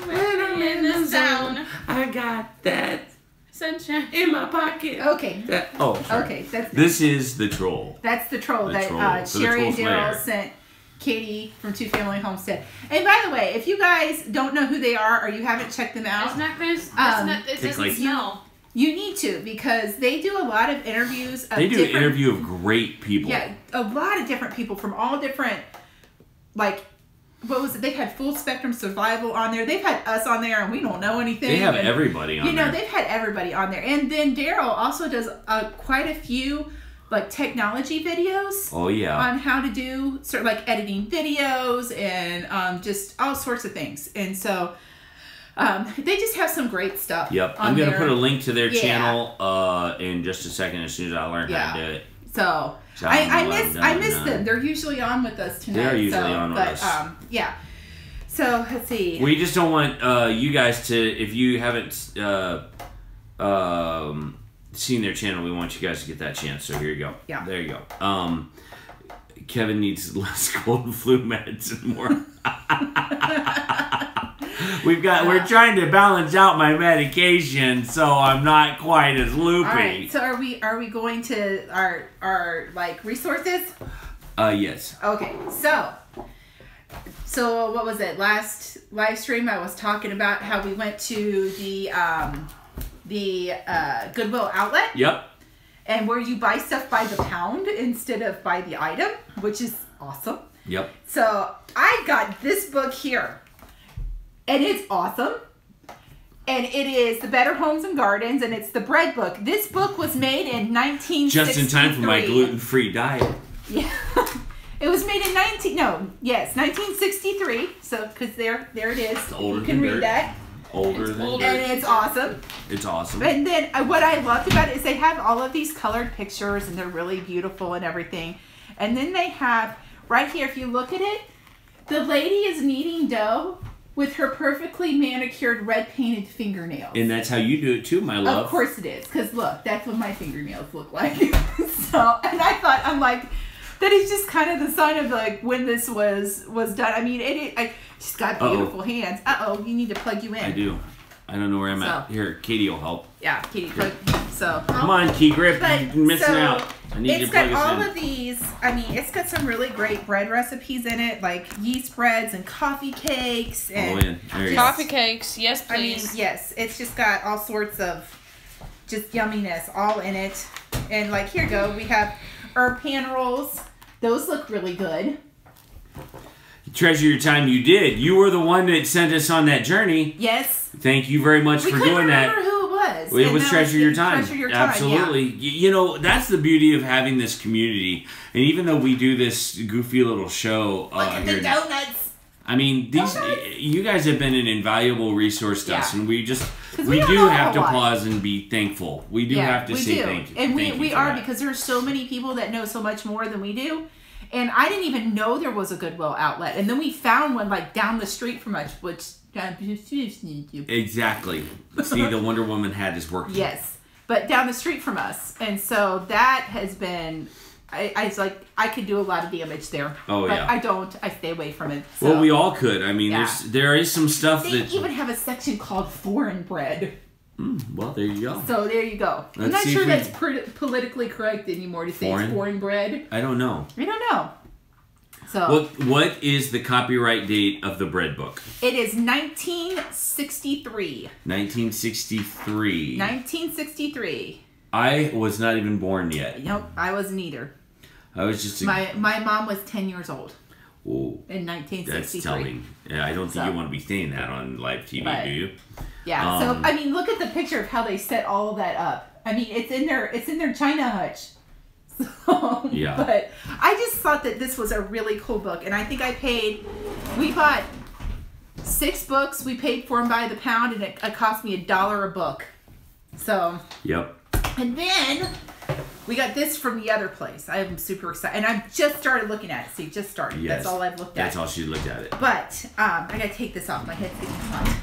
When I'm in the zone, I got that sunshine in my pocket. Okay. Sorry. Okay. This is the troll. That's the troll that Sherry and Daryl sent Katie from Two Family Homestead. And by the way, if you guys don't know who they are or you haven't checked them out, it doesn't smell. You need to because they do a lot of interviews. They do an interview of great people. Yeah, a lot of different people from all different, like, what was it? They had Full Spectrum Survival on there. They've had us on there, and we don't know anything. They have everybody on there. You know, they've had everybody on there. And then Daryl also does quite a few like technology videos. Oh yeah. On how to do sort of like editing videos and just all sorts of things. And so they just have some great stuff. Yep. I'm going to put a link to their channel in just a second as soon as I learn how to do it. So I miss them. They're usually on with us tonight. They're usually on with us. Yeah. So let's see. We just don't want you guys to, if you haven't seen their channel, we want you guys to get that chance. So here you go. Yeah. There you go. Kevin needs less cold and flu meds and more. We're trying to balance out my medication so I'm not quite as loopy. All right. So are we going to our like resources? Yes. Okay. So what was it? Last live stream I was talking about how we went to the Goodwill outlet. Yep. And where you buy stuff by the pound instead of by the item, which is awesome. Yep. So I got this book here. And it's awesome. And it is The Better Homes and Gardens, and it's the bread book. This book was made in 1963. Just in time for my gluten-free diet. Yeah. It was made in 1963. So, because there it is. Older you can read that. Older than dirt. And it's awesome. It's awesome. And then what I loved about it is they have all of these colored pictures, and they're really beautiful and everything. And then they have, right here, if you look at it, the lady is kneading dough with her perfectly manicured red painted fingernails. And that's how you do it too, my love. Of course it is. Because look, that's what my fingernails look like. So, and I'm like, that is just kind of the sign of like when this was done. I mean, she's got beautiful hands. You need to plug you in. I do. I don't know where I'm at. Here, Katie will help. Yeah, Katie, so. Come on, Key Grip, you're missing out. I need you to plug us in. It's got all of these, I mean, it's got some really great bread recipes in it, like yeast breads and coffee cakes. And coffee cakes, yes please. I mean, yes, it's just got all sorts of just yumminess all in it. And like, here you go, we have herb pan rolls. Those look really good. Treasure your time. You did. You were the one that sent us on that journey. Yes. Thank you very much for doing that. We couldn't remember who it was. It was Treasure Your Time. Treasure Your Time. Absolutely. Yeah. You know, that's the beauty of having this community. And even though we do this goofy little show look at the donuts. I mean, you guys have been an invaluable resource to us, and we do know have to a lot. pause and be thankful. We do have to say thank you. And we are, because there's so many people that know so much more than we do. And I didn't even know there was a Goodwill outlet. And then we found one like down the street from us, which... Exactly. See, the Wonder Woman hat is working. Yes. But down the street from us. And so that has been... I was like, I could do a lot of damage there. Oh, but yeah. I don't. I stay away from it. So. Well, we all could. I mean, there is some stuff they even have a section called foreign bread. Well, there you go. So there you go. I'm not sure that's politically correct anymore to say it's foreign bread. I don't know. I don't know. So what is the copyright date of the bread book? It is 1963. 1963. 1963. I was not even born yet. Nope, I wasn't either. I was just my mom was 10 years old. Oh, in 1963. That's telling. Yeah, I don't think you want to be saying that on live TV, do you? Yeah. So I mean, look at the picture of how they set all of that up. I mean, it's in their China hutch. So, yeah. But I just thought that this was a really cool book, and I think we bought 6 books. We paid for them by the pound, and it cost me $1 a book. So. Yep. And then we got this from the other place. I am super excited. And I've just started looking at it. See, just started. Yes. That's all I've looked at. That's all she looked at it. But I got to take this off. My head's getting hot.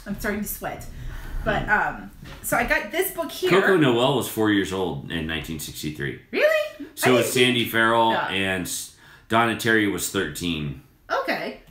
I'm starting to sweat. But so I got this book here. Coco Noel was 4 years old in 1963. Really? So was Sandy Farrell, and Donna Terry was 13. Okay.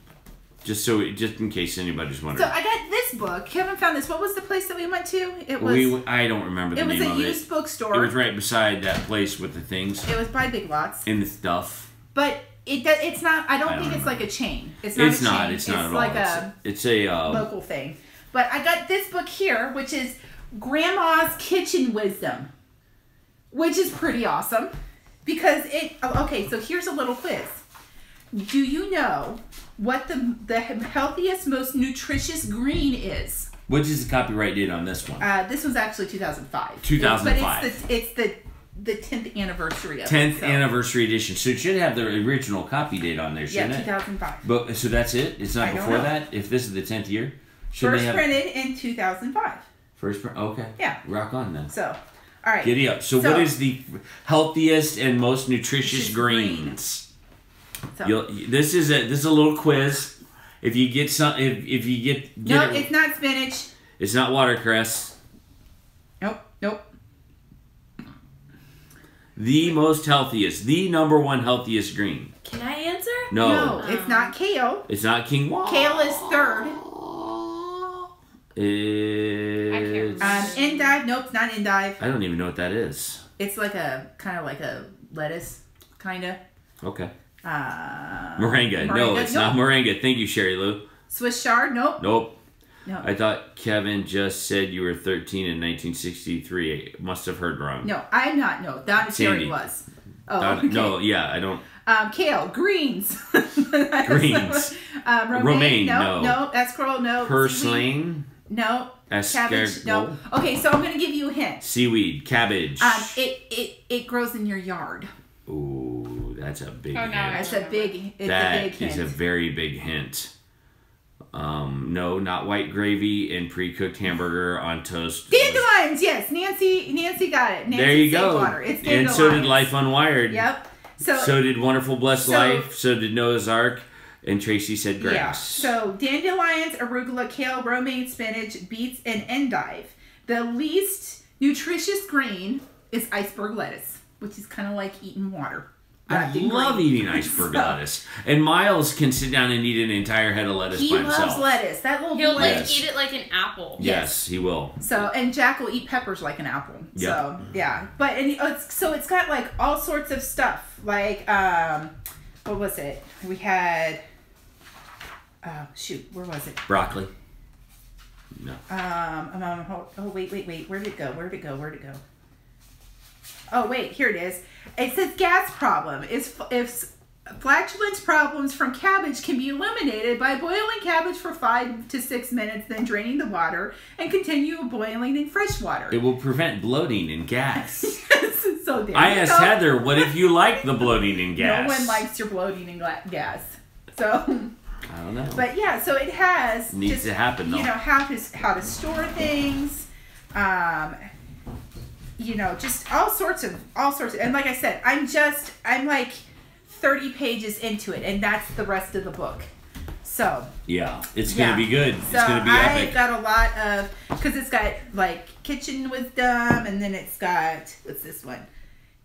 Just in case anybody's wondering. So I got this book. Kevin found this. What was the place that we went to? It was. I don't remember the name of it. It was a used bookstore. It was right beside that place with the things. It was by Big Lots. And the stuff. But it's not. I don't think it's like a chain. It's not. It's not. It's not at all. Like it's a local thing. But I got this book here, which is Grandma's Kitchen Wisdom, which is pretty awesome because okay, so here's a little quiz. Do you know what the healthiest, most nutritious green is? Which is the copyright date on this one? This was actually 2005. 2005. But it's the 10th anniversary of 10th it. So. anniversary edition. So it should have the original copy date on there, shouldn't Yeah, it? 2005. But so that's it. It's not before that. If this is the 10th year, First printed in 2005. First print. Okay. Yeah. Rock on then. So, all right. Giddy up. So what is the healthiest and most nutritious greens? So. This is a little quiz. If you get some, if you get no, it's not spinach. It's not watercress. Nope. The most healthiest, the number one healthiest green. Can I answer? No, it's not kale. It's not quinoa. Kale is third. It's endive. Nope, it's not endive. I don't even know what that is. It's like a kind of like a lettuce, kind of. Okay. Moringa. No, it's not moringa. Thank you, Sherry Lou. Swiss chard. Nope. No. I thought Kevin just said you were 13 in 1963. Must have heard wrong. No, I'm not. No, Don Sherry was. Oh, okay. No, yeah, I don't. Kale, greens. Greens. Romaine. No, escarole. No. Purslane. No. Cabbage. No. Okay, so I'm going to give you a hint. Seaweed. Cabbage. It grows in your yard. Ooh, that's a big hint. That's a big hint. That is a very big hint. No, not white gravy and pre-cooked hamburger on toast. Dandelions, yes. Nancy got it. Nancy there you go. Water. It's dandelions. And so did Life Unwired. Yep. So did Wonderful Blessed Life. So did Noah's Ark. And Tracy said grass. Yeah. So dandelions, arugula, kale, romaine, spinach, beets, and endive. The least nutritious green is iceberg lettuce, which is kind of like eating water. I love eating iceberg lettuce. And Miles can sit down and eat an entire head of lettuce by himself. He loves lettuce. That little He'll boy. eat it like an apple. Yes, he will. So, and Jack will eat peppers like an apple. Yep. So, yeah. But, it's got like all sorts of stuff. Like, what was it? We had, where was it? Broccoli. No. Wait. Where'd it go? Oh, wait, here it is. It says gas problem. If flatulence problems from cabbage can be eliminated by boiling cabbage for 5 to 6 minutes, then draining the water and continue boiling in fresh water. It will prevent bloating and gas. So there I asked Heather, what if you like the bloating and gas? No one likes your bloating and gas. So I don't know. But yeah, so it has needs to happen though. You know how to store things. Just all sorts of, and like I said, I'm like 30 pages into it, and that's the rest of the book. So yeah, it's gonna be good. So it's gonna be epic. I've got a lot of, because it's got like kitchen wisdom, and then it's got, what's this one?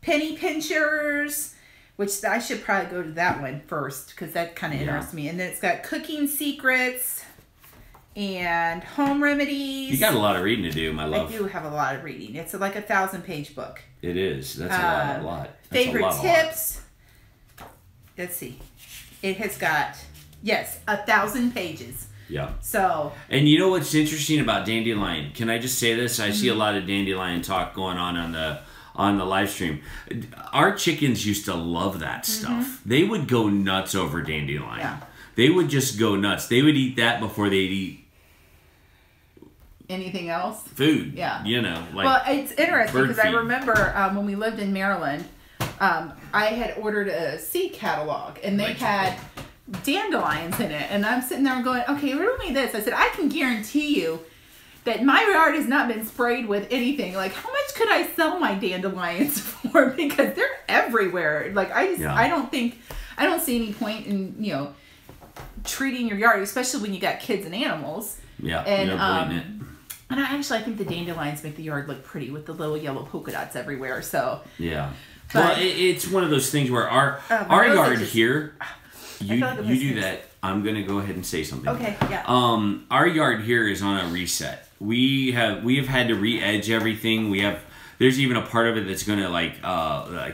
Penny pinchers, which I should probably go to that one first because that kind of interests me. And then it's got cooking secrets and home remedies. You got a lot of reading to do, my love. I do have a lot of reading. It's like a 1,000-page book. It is. That's a lot. That's favorite tips. Let's see. It has got 1,000 pages. Yeah. So. And you know what's interesting about dandelion? Can I just say this? I see a lot of dandelion talk going on the live stream. Our chickens used to love that stuff. They would go nuts over dandelion. Yeah. They would just go nuts. They would eat that before they'd eat anything else. Food. Yeah. Like it's interesting because I remember when we lived in Maryland, I had ordered a seed catalog and they had dandelions in it. And I'm sitting there going, okay, riddle me this. I said, I can guarantee you that my yard has not been sprayed with anything. Like, how much could I sell my dandelions for? Because they're everywhere. Like, I don't see any point in, treating your yard, especially when you got kids and animals. Yeah, and I think the dandelions make the yard look pretty with the little yellow polka dots everywhere. So yeah, well, it's one of those things where our yard here, you do that. I'm gonna go ahead and say something. Okay, yeah. Our yard here is on a reset. We have had to re-edge everything. There's even a part of it that's gonna like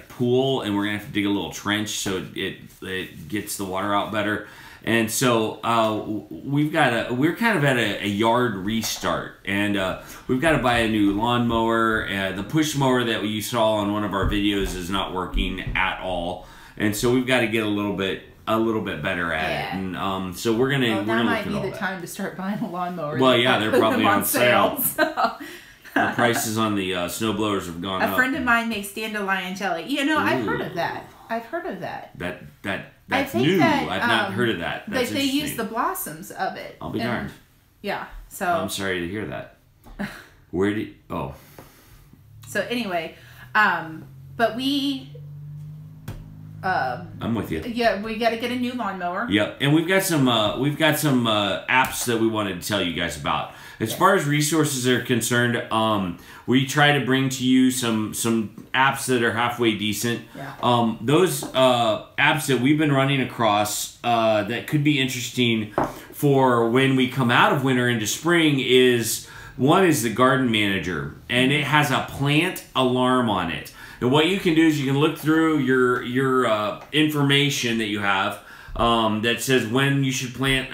pool, and we're gonna have to dig a little trench so it gets the water out better. And so we're kind of at a yard restart, and we've got to buy a new lawnmower. The push mower that you saw on one of our videos is not working at all, and so we've got to get a little bit better at it. And so we're gonna that might look be at all the time to start buying a lawnmower. Well, yeah, they're probably on sale. The prices on the snowblowers have gone up. A friend of mine makes dandelion jelly. You know, I've heard of that. I've heard of that. That's new. I've not heard of that. That's they use the blossoms of it. I'll be darned. Yeah. So I'm sorry to hear that. Where did? Oh. So anyway, but we. I'm with you. Yeah, we got to get a new lawnmower. Yep, and we've got some apps that we wanted to tell you guys about. As far as resources are concerned, we try to bring to you some apps that are halfway decent. Yeah. Those apps that we've been running across that could be interesting for when we come out of winter into spring is one is the Garden Manager, and it has a plant alarm on it. And what you can do is you can look through your information that you have that says when you should plant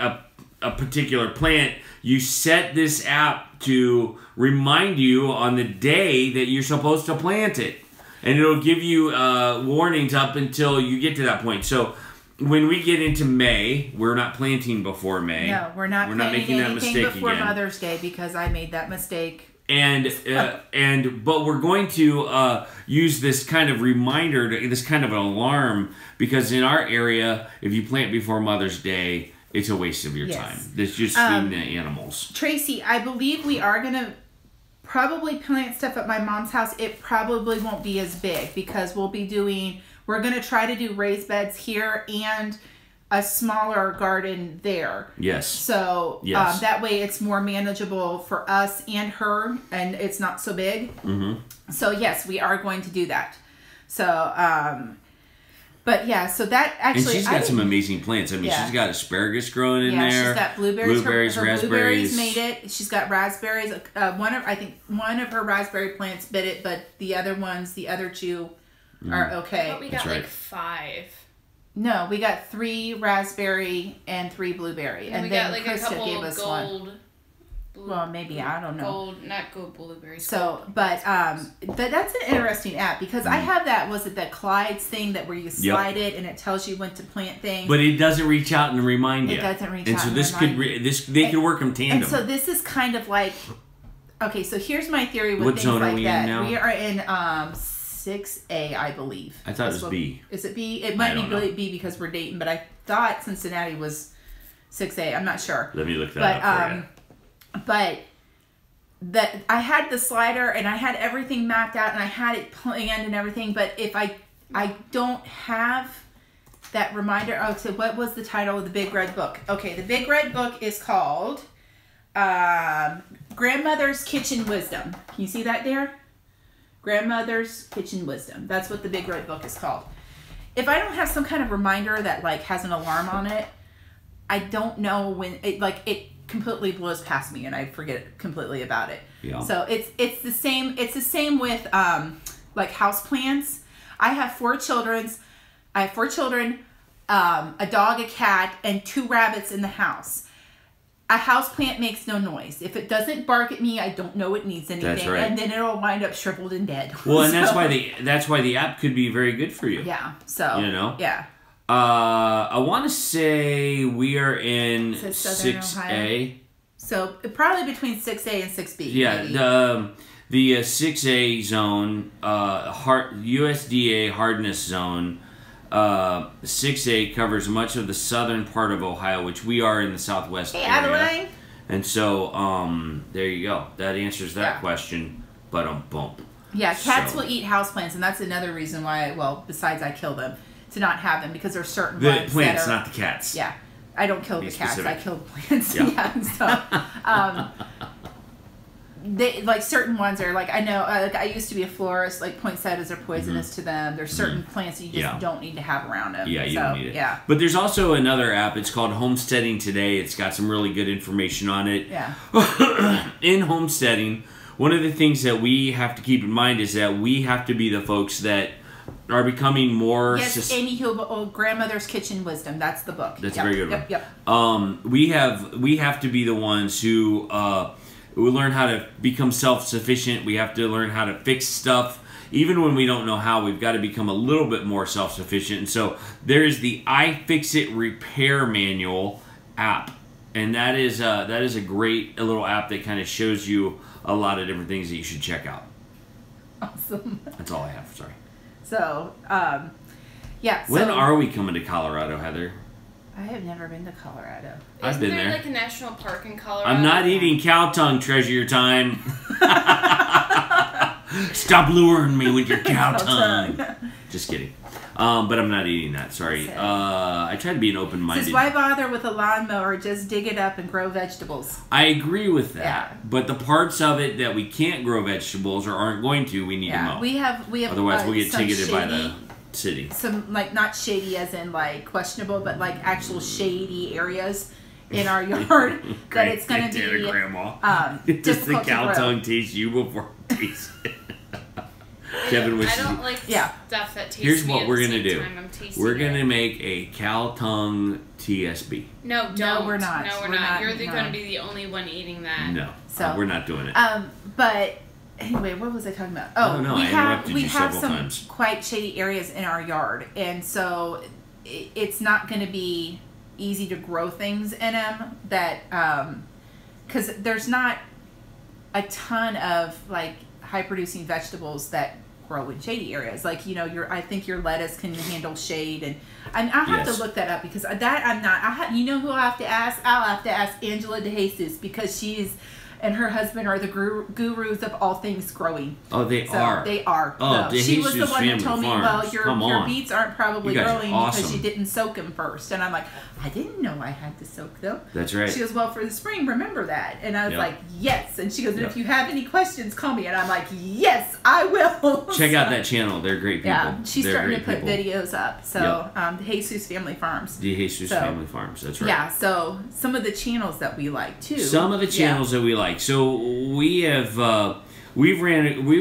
a particular plant. You set this app to remind you on the day that you're supposed to plant it. And it'll give you warnings up until you get to that point. So when we get into May, we're not planting before May. No, we're not making that mistake before again. Mother's Day because I made that mistake. But we're going to use this kind of reminder, this kind of an alarm, because in our area, if you plant before Mother's Day, it's a waste of your time. It's just feeding the animals. Tracy, I believe we are going to probably plant stuff at my mom's house. It probably won't be as big because we're going to try to do raised beds here and a smaller garden there. Yes. So that way it's more manageable for us and her, and it's not so big. Mm-hmm. So yes, we are going to do that. So, but yeah, so that actually... And she's got some amazing plants. I mean, she's got asparagus growing in there. Yeah, she's got blueberries. Her raspberries. Blueberries made it. She's got raspberries. I think one of her raspberry plants bit it, but the other two are okay. I thought we got like 5. No, we got 3 raspberry and 3 blueberry. And then we got like Krista a couple gave us gold. Well, maybe, I don't know. Not gold blueberries. So, but that's an interesting app because I have that, was it that Clyde's thing that where you slide it and it tells you when to plant things. But it doesn't reach out and remind you. It doesn't reach out. And so they could work in tandem. And so this is kind of like, okay, so here's my theory with what things zone like are we that. In now? We are in 6A, I believe. I thought it was B. Is it B? It might be B because we're Dayton, but I thought Cincinnati was 6A. I'm not sure. Let me look that up for you. But that I had the slider and I had everything mapped out and I had it planned and everything, but if I don't have that reminder. Oh, so what was the title of the Big Red Book? Okay, the Big Red Book is called Grandmother's Kitchen Wisdom. Can you see that there? Grandmother's Kitchen Wisdom. That's what the Big Red Book is called. If I don't have some kind of reminder that like has an alarm on it, I don't know when it completely blows past me and I forget completely about it. Yeah. So it's the same with like house plants. I have 4 children, a dog, a cat, and 2 rabbits in the house. A house plant makes no noise. If it doesn't bark at me, I don't know it needs anything. That's right. And then it'll wind up shriveled and dead. Well, and that's why the app could be very good for you. Yeah. So yeah. I want to say we are in 6A. Ohio. So probably between 6A and 6B. Yeah, maybe. the 6A zone, USDA hardness zone, 6A covers much of the southern part of Ohio, which we are in the southwest area. Adeline. And so, there you go. That answers that question. But bump. Yeah, cats will eat houseplants, and that's another reason why. Well, besides I kill them, to not have them because there's certain ones plants, that are, not the cats. Yeah, I don't kill the cats. I kill the plants. Yeah. So, they like certain ones are like I know. I used to be a florist. Like poinsettias are poisonous to them. There's certain plants that you just don't need to have around them. Yeah, you don't need it. Yeah. But there's also another app. It's called Homesteading Today. It's got some really good information on it. Yeah. In homesteading, one of the things that we have to keep in mind is that we have to be the folks that are becoming more... Yes, Amy Hill, Grandmother's Kitchen Wisdom. That's the book. That's a very good one. Yep. We have to be the ones who we learn how to become self-sufficient. We have to learn how to fix stuff. Even when we don't know how, we've got to become a little bit more self-sufficient. And so there is the iFixit Repair Manual app. And that is a great little app that kind of shows you a lot of different things that you should check out. Awesome. That's all I have. Sorry. So, yeah. When are we coming to Colorado, Heather? I have never been to Colorado. I've been there. Isn't there like a national park in Colorado? I'm not eating cow tongue, treasure your time. Stop luring me with your cow tongue. Just kidding. But I'm not eating that. Sorry. I try to be an open-minded. Says, why bother with a lawnmower? Just dig it up and grow vegetables. I agree with that. Yeah. But the parts of it that we can't grow vegetables or aren't going to, we need to mow. We have. Otherwise, we'll get ticketed shady, by the city. Some like not shady as in like questionable, but like actual shady areas in our yard that it's going to be. Grandma. Does the cow tongue taste you before it tastes it? Kevin wishes. I don't like stuff that tastes. Here's what we're gonna do. We're gonna make a cow tongue TSB. No, don't. No, we're not. No, we're not. You're going to be the only one eating that. No, so we're not doing it. But anyway, what was I talking about? Oh, no, we have several some times. quite shady areas in our yard, and so it's not going to be easy to grow things in them. That because there's not a ton of like high producing vegetables that grow in shady areas. Like, you know, I think your lettuce can handle shade, and I'll have to look that up because that I'm not. You know who I have to ask? I'll have to ask Angela DeJesus because she's and her husband are the gurus of all things growing. Oh, they are. They are. Oh, no, she was the one who told me, well, your beets aren't probably growing because you didn't soak them first. And I'm like, I didn't know I had to soak them. That's right. She goes, well, for the spring, remember that. And I was like, yes. And she goes, and if you have any questions, call me. And I'm like, yes, I will. Check out that channel. They're great people. Yeah, she's starting to put videos up. So, the Jesus Family Farms. The Jesus Family Farms. That's right. Yeah, so some of the channels that we like, too. Some of the channels that we like. So we have we've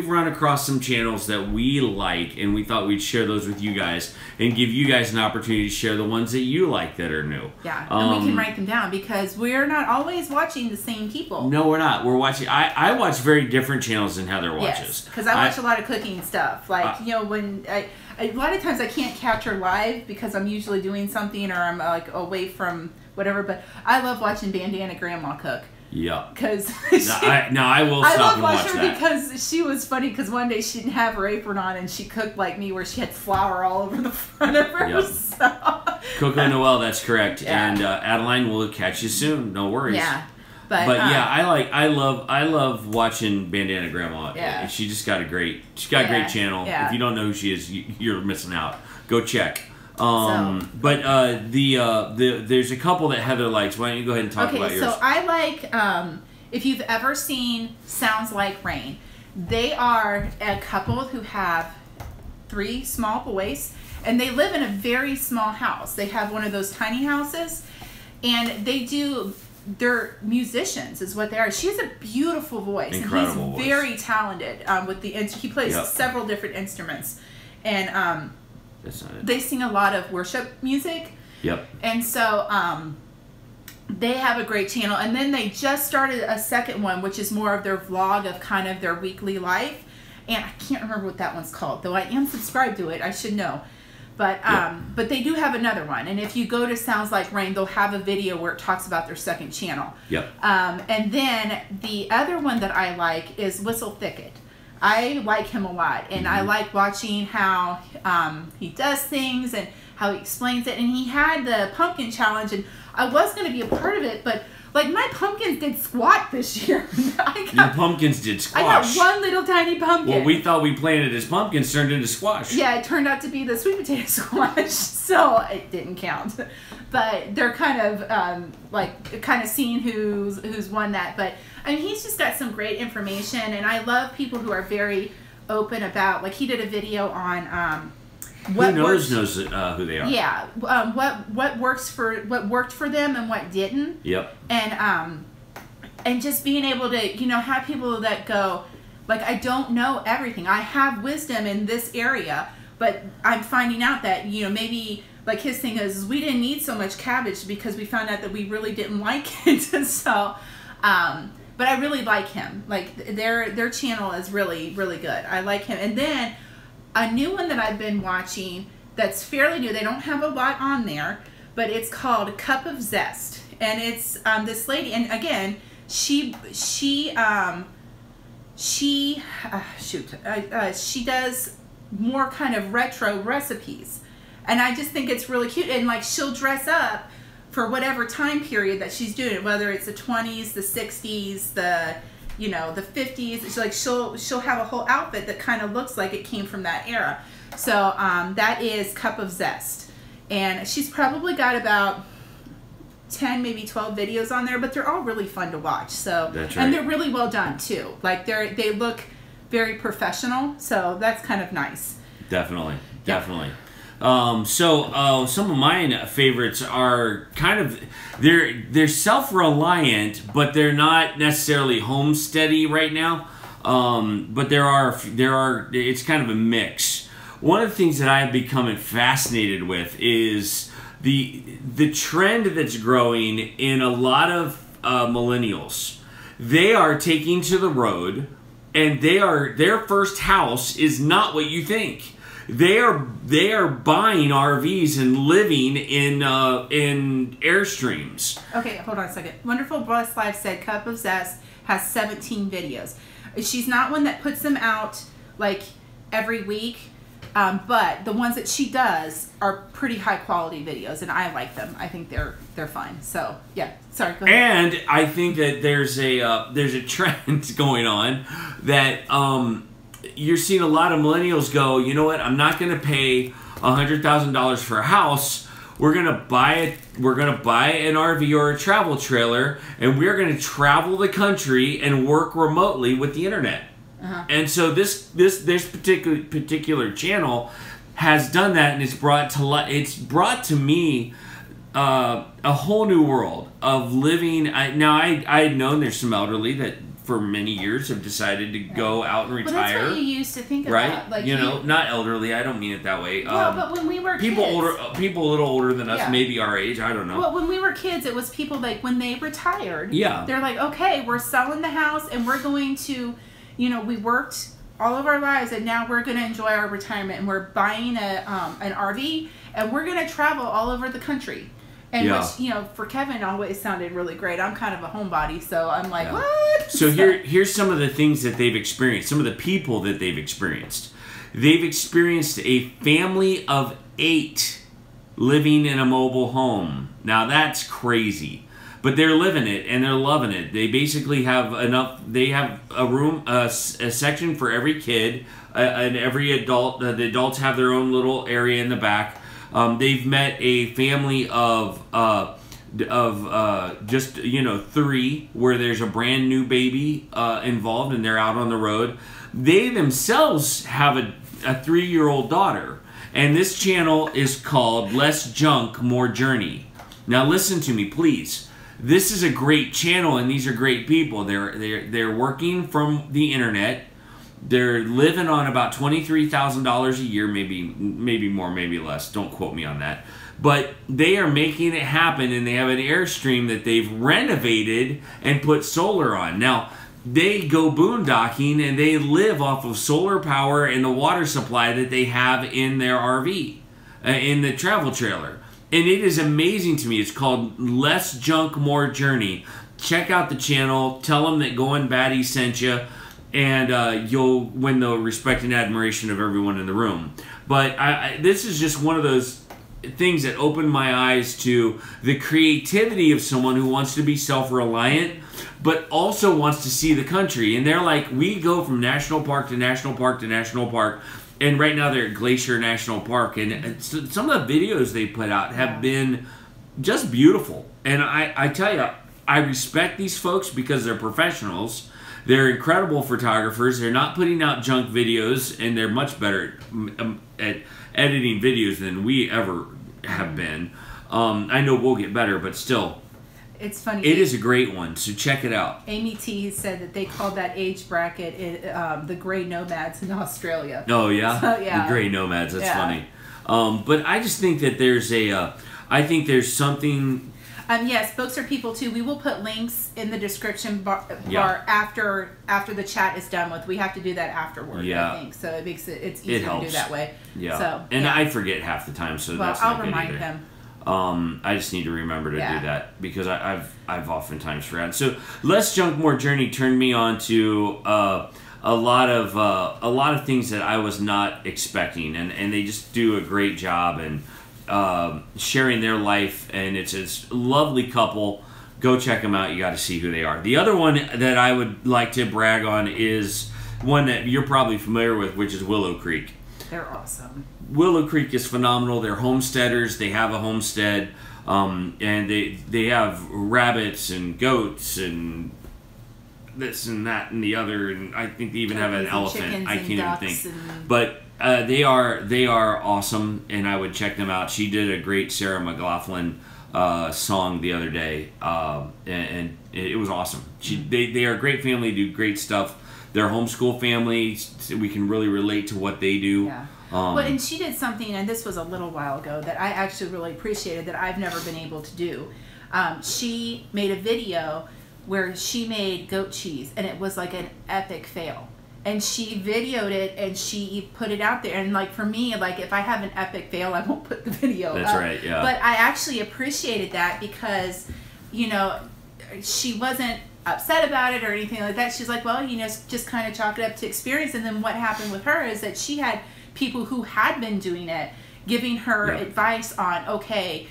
run across some channels that we like, and we thought we'd share those with you guys and give you guys an opportunity to share the ones that you like that are new. Yeah, and we can write them down because we're not always watching the same people. No, we're not. We're watching. I watch very different channels than Heather watches. Yes, because I watch a lot of cooking stuff. Like you know, when a lot of times I can't capture live because I'm usually doing something or I'm like away from whatever. But I love watching Bandana Grandma cook. Yeah. Because I will stop and watch her that. because she was funny because one day she didn't have her apron on and she cooked like me where she had flour all over the front of her. Yep. So. Coco Noel, that's correct. Yeah. And Adeline will catch you soon. No worries. Yeah. But yeah, I love watching Bandana Grandma. Yeah. She's got a great channel. Yeah. If you don't know who she is, you're missing out. Go check. But there's a couple that Heather likes. Why don't you go ahead and talk about yours? Okay, so I like if you've ever seen Sounds Like Rain, they are a couple who have 3 small boys, and they live in a very small house. They have one of those tiny houses, and they're musicians is what they are. She has a beautiful voice. Incredible and he's voice. Very talented with he plays several different instruments, and That's not it. they sing a lot of worship music. Yep. And so they have a great channel, and then they just started a second one, which is more of their vlog of kind of their weekly life. And I can't remember what that one's called, though I am subscribed to it. I should know. But they do have another one, and if you go to Sounds Like Rain, they'll have a video where it talks about their second channel. Yep. And then the other one that I like is Whistle Thicket. I like him a lot, and I like watching how he does things and how he explains it. And he had the pumpkin challenge, and I was going to be a part of it, but like my pumpkins did squat this year. Your pumpkins did squash. I got one little tiny pumpkin. Well, we thought we planted as pumpkins, turned into squash. Yeah, it turned out to be the sweet potato squash, so it didn't count. But they're kind of seeing who's won that. But I mean, he's just got some great information, and I love people who are very open about. Like he did a video on who knows who they are. Yeah, what worked for them and what didn't. Yep. And just being able to have people that go like, I don't know everything. I have wisdom in this area, but I'm finding out that maybe like his thing is we didn't need so much cabbage because we found out that we really didn't like it. And so but I really like him. Like their channel is really, really good. I like him. And then a new one that I've been watching that's fairly new. They don't have a lot on there, but it's called Cup of Zest. and it's this lady, and again, she does more kind of retro recipes, and I just think it's really cute. And like, she'll dress up for whatever time period that she's doing it, whether it's the 20s, the 60s, the the 50s. It's like she'll have a whole outfit that kind of looks like it came from that era. So that is Cup of Zest, and she's probably got about 10, maybe 12 videos on there, but they're all really fun to watch. So that's right. And they're really well done too. Like they look very professional, so that's kind of nice. Definitely. So some of my favorites are kind of they're self-reliant, but they're not necessarily homesteady right now. But there are it's kind of a mix. One of the things that I have become fascinated with is the trend that's growing in a lot of millennials. They are taking to the road, and their first house is not what you think. They are buying RVs and living in Airstreams. Okay, hold on a second. Wonderful Blessed Life said Cup of Zest has 17 videos. She's not one that puts them out like every week, but the ones that she does are pretty high quality videos, and I like them. I think they're fun. So yeah, sorry. Go ahead. And I think that there's a trend going on that you're seeing a lot of millennials go, you know what? I'm not going to pay $100,000 for a house. We're gonna buy an RV or a travel trailer, and we're gonna travel the country and work remotely with the internet. And so this particular channel has done that, and it's brought to me a whole new world of living. Now I had known there's some elderly that for many years have decided to go out and retire. Well, that's what you used to think right? about. Like, not elderly. I don't mean it that way. Well, but when we were people kids, people a little older than us, maybe our age. I don't know. Well, when we were kids, it was people like when they retired. Yeah. They're like, okay, we're selling the house and we're going to, we worked all of our lives and now we're going to enjoy our retirement, and we're buying an RV and we're going to travel all over the country. And which, for Kevin always sounded really great. I'm kind of a homebody, so I'm like, what? So here's some of the things that they've experienced, some of the people that they've experienced. They've experienced a family of 8 living in a mobile home. Now that's crazy. But they're living it and they're loving it. They basically have they have a room, a section for every kid, and every adult. The adults have their own little area in the back. They've met a family of just 3, where there's a brand new baby involved, and they're out on the road. They themselves have a 3-year-old daughter, and this channel is called Less Junk, More Journey. Now listen to me, please. This is a great channel, and these are great people. They're working from the internet. They're living on about $23,000 a year, maybe more, maybe less. Don't quote me on that. But they are making it happen, and they have an Airstream that they've renovated and put solar on. Now, they go boondocking, and they live off of solar power and the water supply that they have in their RV, in the travel trailer. And it is amazing to me. It's called Less Junk, More Journey. Check out the channel. Tell them that Goin Batty sent you. And you'll win the respect and admiration of everyone in the room. But this is just one of those things that opened my eyes to the creativity of someone who wants to be self-reliant, but also wants to see the country. And they're like, we go from national park to national park to national park. And right now they're at Glacier National Park. And some of the videos they put out have been just beautiful. And I tell you, I respect these folks because they're professionals. They're incredible photographers. They're not putting out junk videos, and they're much better at editing videos than we ever have been. I know we'll get better, but still. It's funny. It is a great one, so check it out. Amy T said that they called that age bracket the Grey Nomads in Australia. Oh, yeah? So, yeah. The Grey Nomads, that's funny. But I just think that there's I think there's something... Yes, books are people too. We will put links in the description bar after the chat is done with. We have to do that afterward, I think. So it makes it's easier to do that way. Yeah. So, and I forget half the time, so that's I'll not remind good them. I just need to remember to do that because I've oftentimes forgotten. So Less Junk More Journey turned me on to a lot of things that I was not expecting, and they just do a great job and sharing their life, and it's a lovely couple. Go check them out. You got to see who they are. The other one that I would like to brag on is one that you're probably familiar with, which is Willow Creek. They're awesome. Willow Creek is phenomenal. They're homesteaders. They have a homestead, and they have rabbits and goats and this and that and the other, and I think they even have an elephant. I can't even think. But they are awesome, and I would check them out. She did a great Sarah McLachlan song the other day, and it was awesome. They are a great family, do great stuff. They're a homeschool family. So we can really relate to what they do. Yeah. Well, and she did something, and this was a little while ago, that I actually really appreciated that I've never been able to do. She made a video where she made goat cheese, and it was like an epic fail. And she videoed it, and she put it out there. And like for me, like if I have an epic fail, I won't put the video up. That's right, yeah. But I actually appreciated that because, you know, she wasn't upset about it or anything like that. She's like, well, you know, just kind of chalk it up to experience. And then what happened with her is that she had people who had been doing it giving her advice on, okay,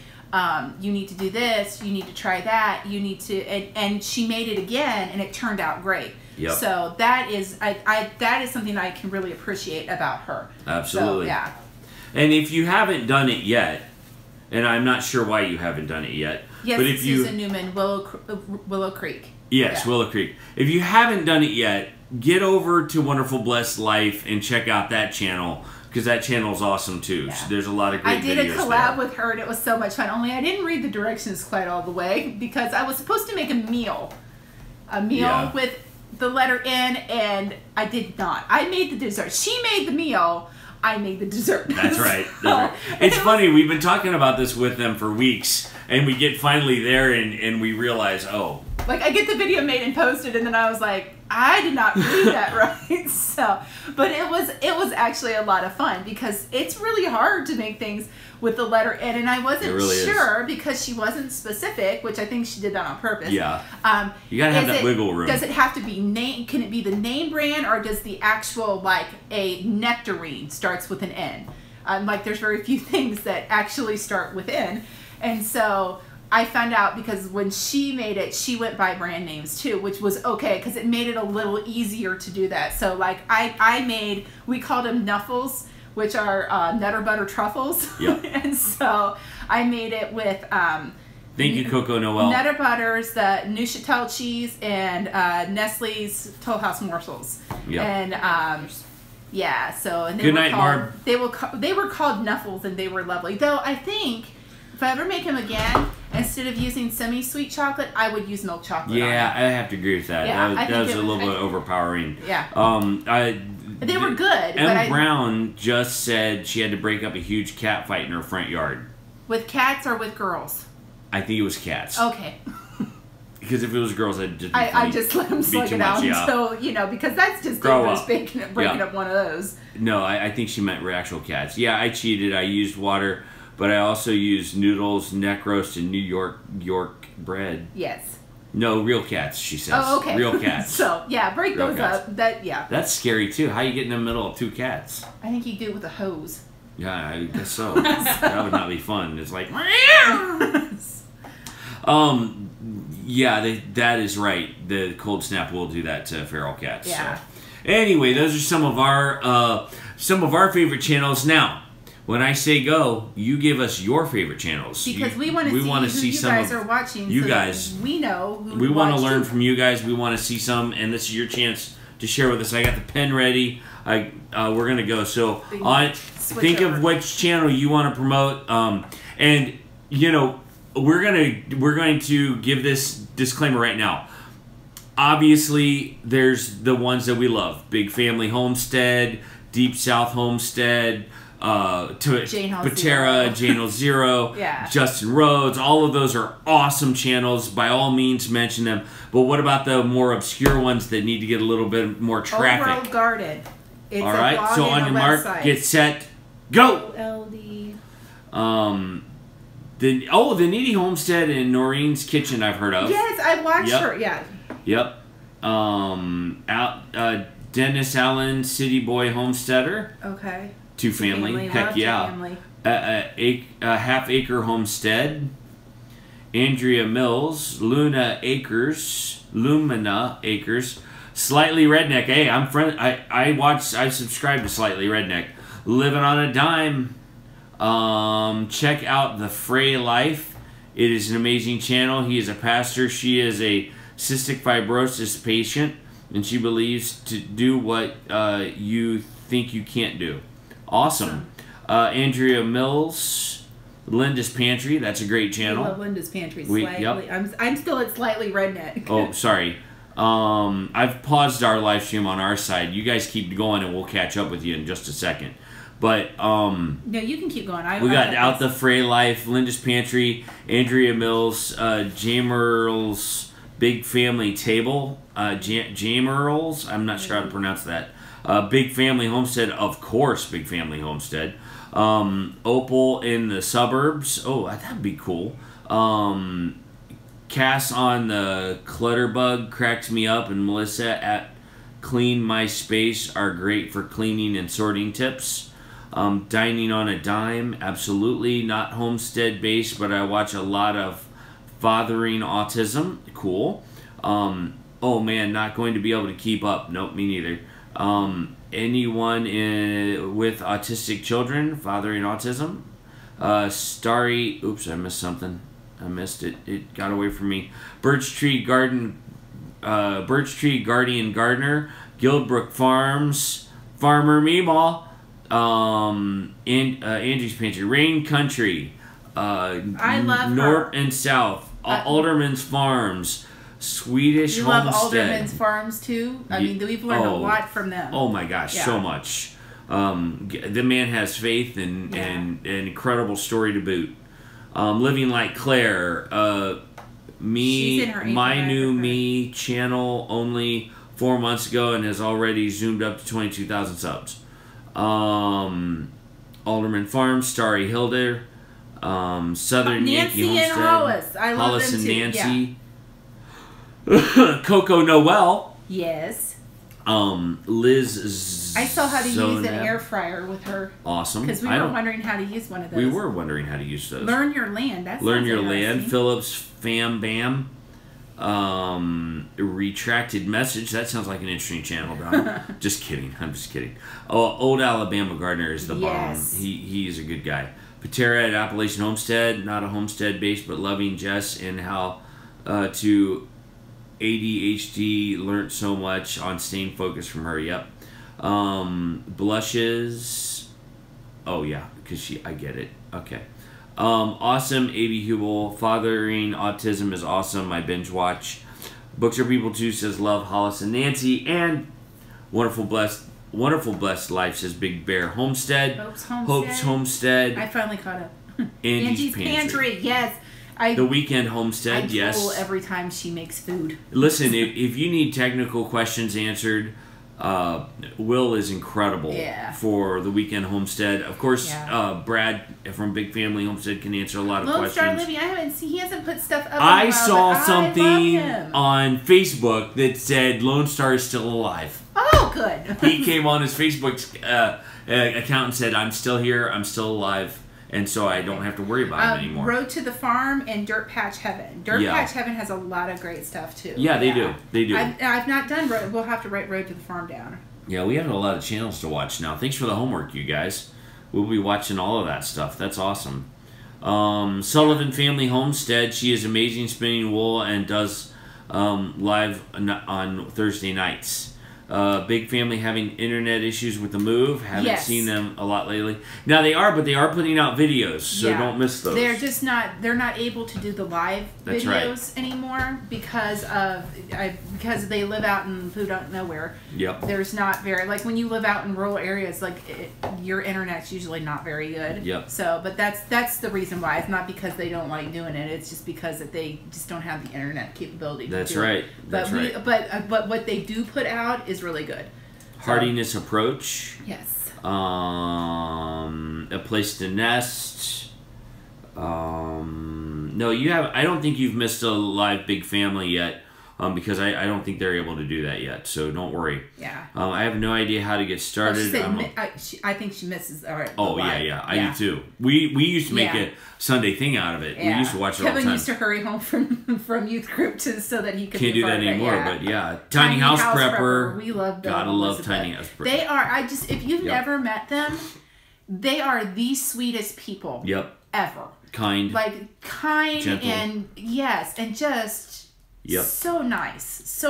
you need to do this, you need to try that, you need to, and she made it again, and it turned out great. Yep. So that is, that is something I can really appreciate about her. Absolutely. So, yeah. And if you haven't done it yet, and I'm not sure why you haven't done it yet, yes, but if Susan Newman, Willow Creek. Yes, yeah. Willow Creek. If you haven't done it yet, get over to Wonderful Blessed Life and check out that channel, because that channel is awesome too. Yeah. So there's a lot of great videos there. I did a collab with her, and it was so much fun. Only I didn't read the directions quite all the way because I was supposed to make a meal with the letter N, and I did not. I made the dessert. She made the meal. I made the dessert. That's right. That's right. It's funny. We've been talking about this with them for weeks, and we get finally there, and we realize, oh. Like, I get the video made and posted, and then I was like, I did not read that right. So, but it was actually a lot of fun because it's really hard to make things with the letter N, and I wasn't sure because she wasn't specific, which I think she did that on purpose. Yeah. You gotta have that wiggle room. Does it have to be name? Can it be the name brand, or does the actual, like, a nectarine starts with an N? Like, there's very few things that actually start with N, and so I found out because when she made it, she went by brand names too, which was okay because it made it a little easier to do that. So like we called them Nuffles, which are Nutter Butter Truffles. Yep. And so I made it with thank you, Coco Noel. Nutter Butters, the Neuchâtel cheese, and Nestle's Toll House morsels. Yep. And yeah, so and good night, Marb. They were called Nuffles, and they were lovely. Though I think if I ever make them again, instead of using semi-sweet chocolate, I would use milk chocolate. Yeah, I have to agree with that. Yeah, that was a little bit overpowering. Yeah. They were good. M. Brown just said she had to break up a huge cat fight in her front yard. With cats or with girls? I think it was cats. Okay. Because if it was girls, I'd just I just let them slug it out until, you know, because that's just dangerous breaking up one of those. No, I think she meant actual cats. Yeah, I cheated. I used water. But I also use noodles, neck roast, and New York bread. Yes. No, real cats, she says. Oh, okay. Real cats. So, yeah, break real those cats up. That's scary, too. How you get in the middle of two cats? I think you do it with a hose. Yeah, I guess so. That would not be fun. It's like... yeah, that is right. The cold snap will do that to feral cats. Yeah. So. Anyway, those are some of our favorite channels. Now, when I say go, you give us your favorite channels. Because we want to see who you guys are watching. You guys. We know who we want to learn from you guys. We want to see some, and this is your chance to share with us. I got the pen ready. We're going to go. So think of which channel you want to promote. And, you know, we're going to give this disclaimer right now. Obviously, there's the ones that we love. Big Family Homestead, Deep South Homestead, Patera, Jane Zero, yeah. Justin Rhodes. All of those are awesome channels. By all means, mention them. But what about the more obscure ones that need to get a little bit more traffic? Overall Garden. It's all right. So on your mark, get set, go. LD. The Needy Homestead in Noreen's Kitchen I've heard of. Yes, I watched her. Yeah. Yep. Dennis Allen, City Boy Homesteader. Okay. Two family. Heck Love yeah. Family. A Half Acre Homestead. Andrea Mills, Lumina Acres. Slightly Redneck. Hey, I'm friend. I subscribe to Slightly Redneck. Living on a Dime. Check out The Frey Life. It is an amazing channel. He is a pastor. She is a cystic fibrosis patient, and she believes to do what you think you can't do. Awesome. Andrea Mills, Linda's Pantry. That's a great channel. I love Linda's Pantry. I'm still at Slightly Redneck. Oh, sorry. I've paused our live stream on our side. You guys keep going, and we'll catch up with you in just a second. But no, you can keep going. We got Out the Frey Life, Linda's Pantry, Andrea Mills, Jamerl's Big Family Table, Jamerl's. I'm not sure how to pronounce that. Big Family Homestead, of course. Big Family Homestead. Opal in the Suburbs. Oh, that'd be cool. Cass on the Clutterbug cracks me up, and Melissa at Clean My Space are great for cleaning and sorting tips. Dining on a Dime, absolutely not homestead based, but I watch a lot of Fathering Autism. Cool. Oh man, not going to be able to keep up. Nope, me neither. Anyone with autistic children, Fathering Autism. Starry, oops, I missed something. I missed it. It got away from me. Birch Tree Guardian Gardener, Guildbrook Farms, Farmer Meemaw, Angie's Pantry, Rain Country, I love North and South, Alderman's Farms, Swedish you Homestead. You love Alderman's Farms too? I mean, we've learned a lot from them. Oh my gosh, so much. The man has faith and an incredible story to boot. Living Like Claire, My New Me channel only 4 months ago and has already zoomed up to 22,000 subs. Alderman Farms, Starry Hilder, Southern Yankee Homestead, and Hollis. I love Hollis them and too. Nancy, Coco Noel. Yes. Liz. I saw how to use an air fryer with her. Awesome. Because we were wondering how to use one of those. We were wondering how to use those. Learn Your Land. That's Learn Your Land. Phillips Fam Bam. Retracted Message. That sounds like an interesting channel, Don. Just kidding. I'm just kidding. Oh, Old Alabama Gardener is the bomb. He is a good guy. Patera at Appalachian Homestead. Not a homestead base, but loving Jess and how to ADHD. Learned so much on staying focused from her. Yep. Blushes. Oh yeah, because I get it. Okay. Awesome. A.B. Hubel. Fathering Autism is awesome. I binge watch. Books Are People Too says love Hollis and Nancy. And Wonderful Blessed Life says Big Bear Homestead. Hope's Homestead. I finally caught up. Angie's Pantry. Yes. The Weekend Homestead. Yes. I drool every time she makes food. Listen, if you need technical questions answered, Will is incredible for the Weekend Homestead. Of course, Brad from Big Family Homestead can answer a lot of questions. Lone Star Living, he hasn't put stuff up. I saw something on Facebook that said Lone Star is still alive. Oh, good. He came on his Facebook account and said, "I'm still here. I'm still alive." And so I don't have to worry about him anymore. Road to the Farm and Dirt Patch Heaven. Dirt Patch Heaven has a lot of great stuff, too. Yeah, they do. They do. I've not done Road. We'll have to write Road to the Farm down. Yeah, we have a lot of channels to watch now. Thanks for the homework, you guys. We'll be watching all of that stuff. That's awesome. Sullivan Family Homestead. She is amazing spinning wool and does live on Thursday nights. Big Family having internet issues with the move. Haven't seen them a lot lately. Now they are putting out videos, so don't miss those. They're just not. They're not able to do the live videos anymore because they live out in who don't know where. Yep. There's not very when you live out in rural areas, your internet's usually not very good. Yep. So, but that's the reason why. It's not because they don't like doing it. It's just because that they just don't have the internet capability. That's right. That's right. But what they do put out is really good. Hardiness Approach. Yes. A Place to Nest. No, you have. I don't think you've missed a live big family yet, because I don't think they're able to do that yet. So don't worry. Yeah. I have no idea how to get started. I think she misses. Oh yeah, I do too. We used to make a Sunday thing out of it. Yeah. We used to watch it all the time. Kevin used to hurry home from youth group so that he could. Can't do that anymore. But yeah, Tiny House Prepper. We love them. Gotta love Tiny House Prepper. They are. If you've never met them, they are the sweetest people. Yep. Ever. Kind, gentle. And yes, and just so nice.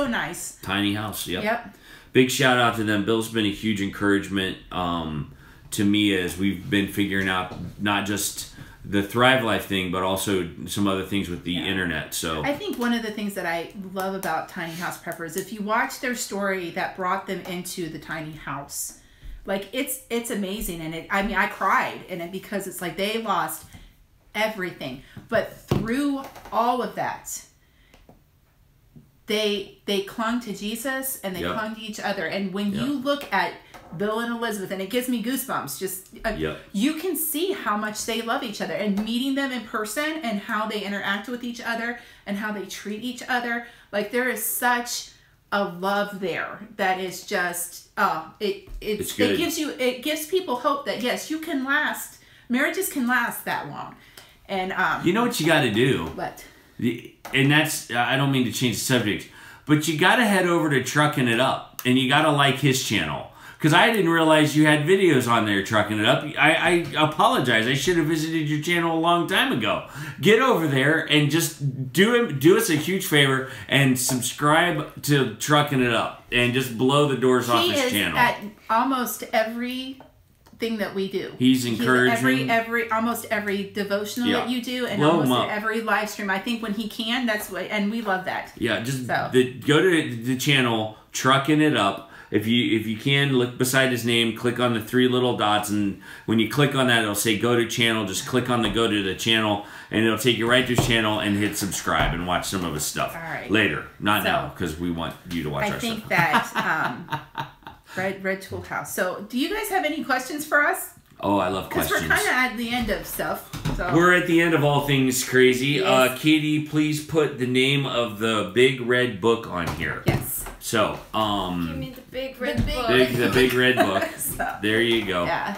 Tiny house, yep. Big shout out to them. Bill's been a huge encouragement to me as we've been figuring out not just the Thrive Life thing, but also some other things with the internet. So I think one of the things that I love about Tiny House Preppers, if you watch their story that brought them into the tiny house, like it's amazing. And I cried in it because it's like they lost everything, but through all of that, they clung to Jesus and they clung to each other. And when you look at Bill and Elizabeth, and it gives me goosebumps, just you can see how much they love each other, and meeting them in person and how they interact with each other and how they treat each other. Like there is such a love there that is just it gives people hope that yes, you can last. Marriages can last that long. And you know what you got to do? What? And that's, I don't mean to change the subject, but you got to head over to Trucking It Up, and you got to like his channel. Because I didn't realize you had videos on there, Trucking It Up. I apologize. I should have visited your channel a long time ago. Get over there and just do us a huge favor and subscribe to Trucking It Up. And just blow the doors off his channel. At almost every thing that we do. He's encouraging almost every devotional that you do, and almost every live stream. I think when he can, that's what, and we love that. Yeah, just go to the channel Trucking It Up. If you can, look beside his name, click on the 3 little dots, and when you click on that, it'll say go to channel. Just click on the go to the channel, and it'll take you right to his channel, and hit subscribe and watch some of his stuff. All right. Later, not now, because we want you to watch our stuff. I think that Red Tool House. So, do you guys have any questions for us? Oh, I love questions. Because we're kind of at the end of stuff. So. We're at the end of all things crazy. Yes. Katie, please put the name of the big red book on here. Yes. So, give me the big red book. The big red book. So, there you go. Yeah.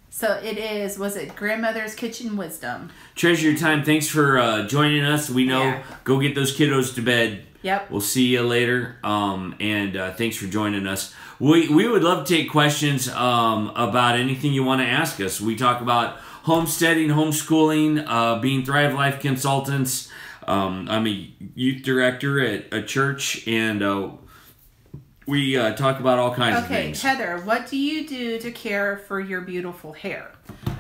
So it is, was it Grandmother's Kitchen Wisdom? Treasure your time. Thanks for joining us. We know, go get those kiddos to bed. Yep. We'll see you later. And thanks for joining us. We would love to take questions about anything you want to ask us. We talk about homesteading, homeschooling, being Thrive Life consultants. I'm a youth director at a church, and we talk about all kinds of things. Okay, Heather, what do you do to care for your beautiful hair?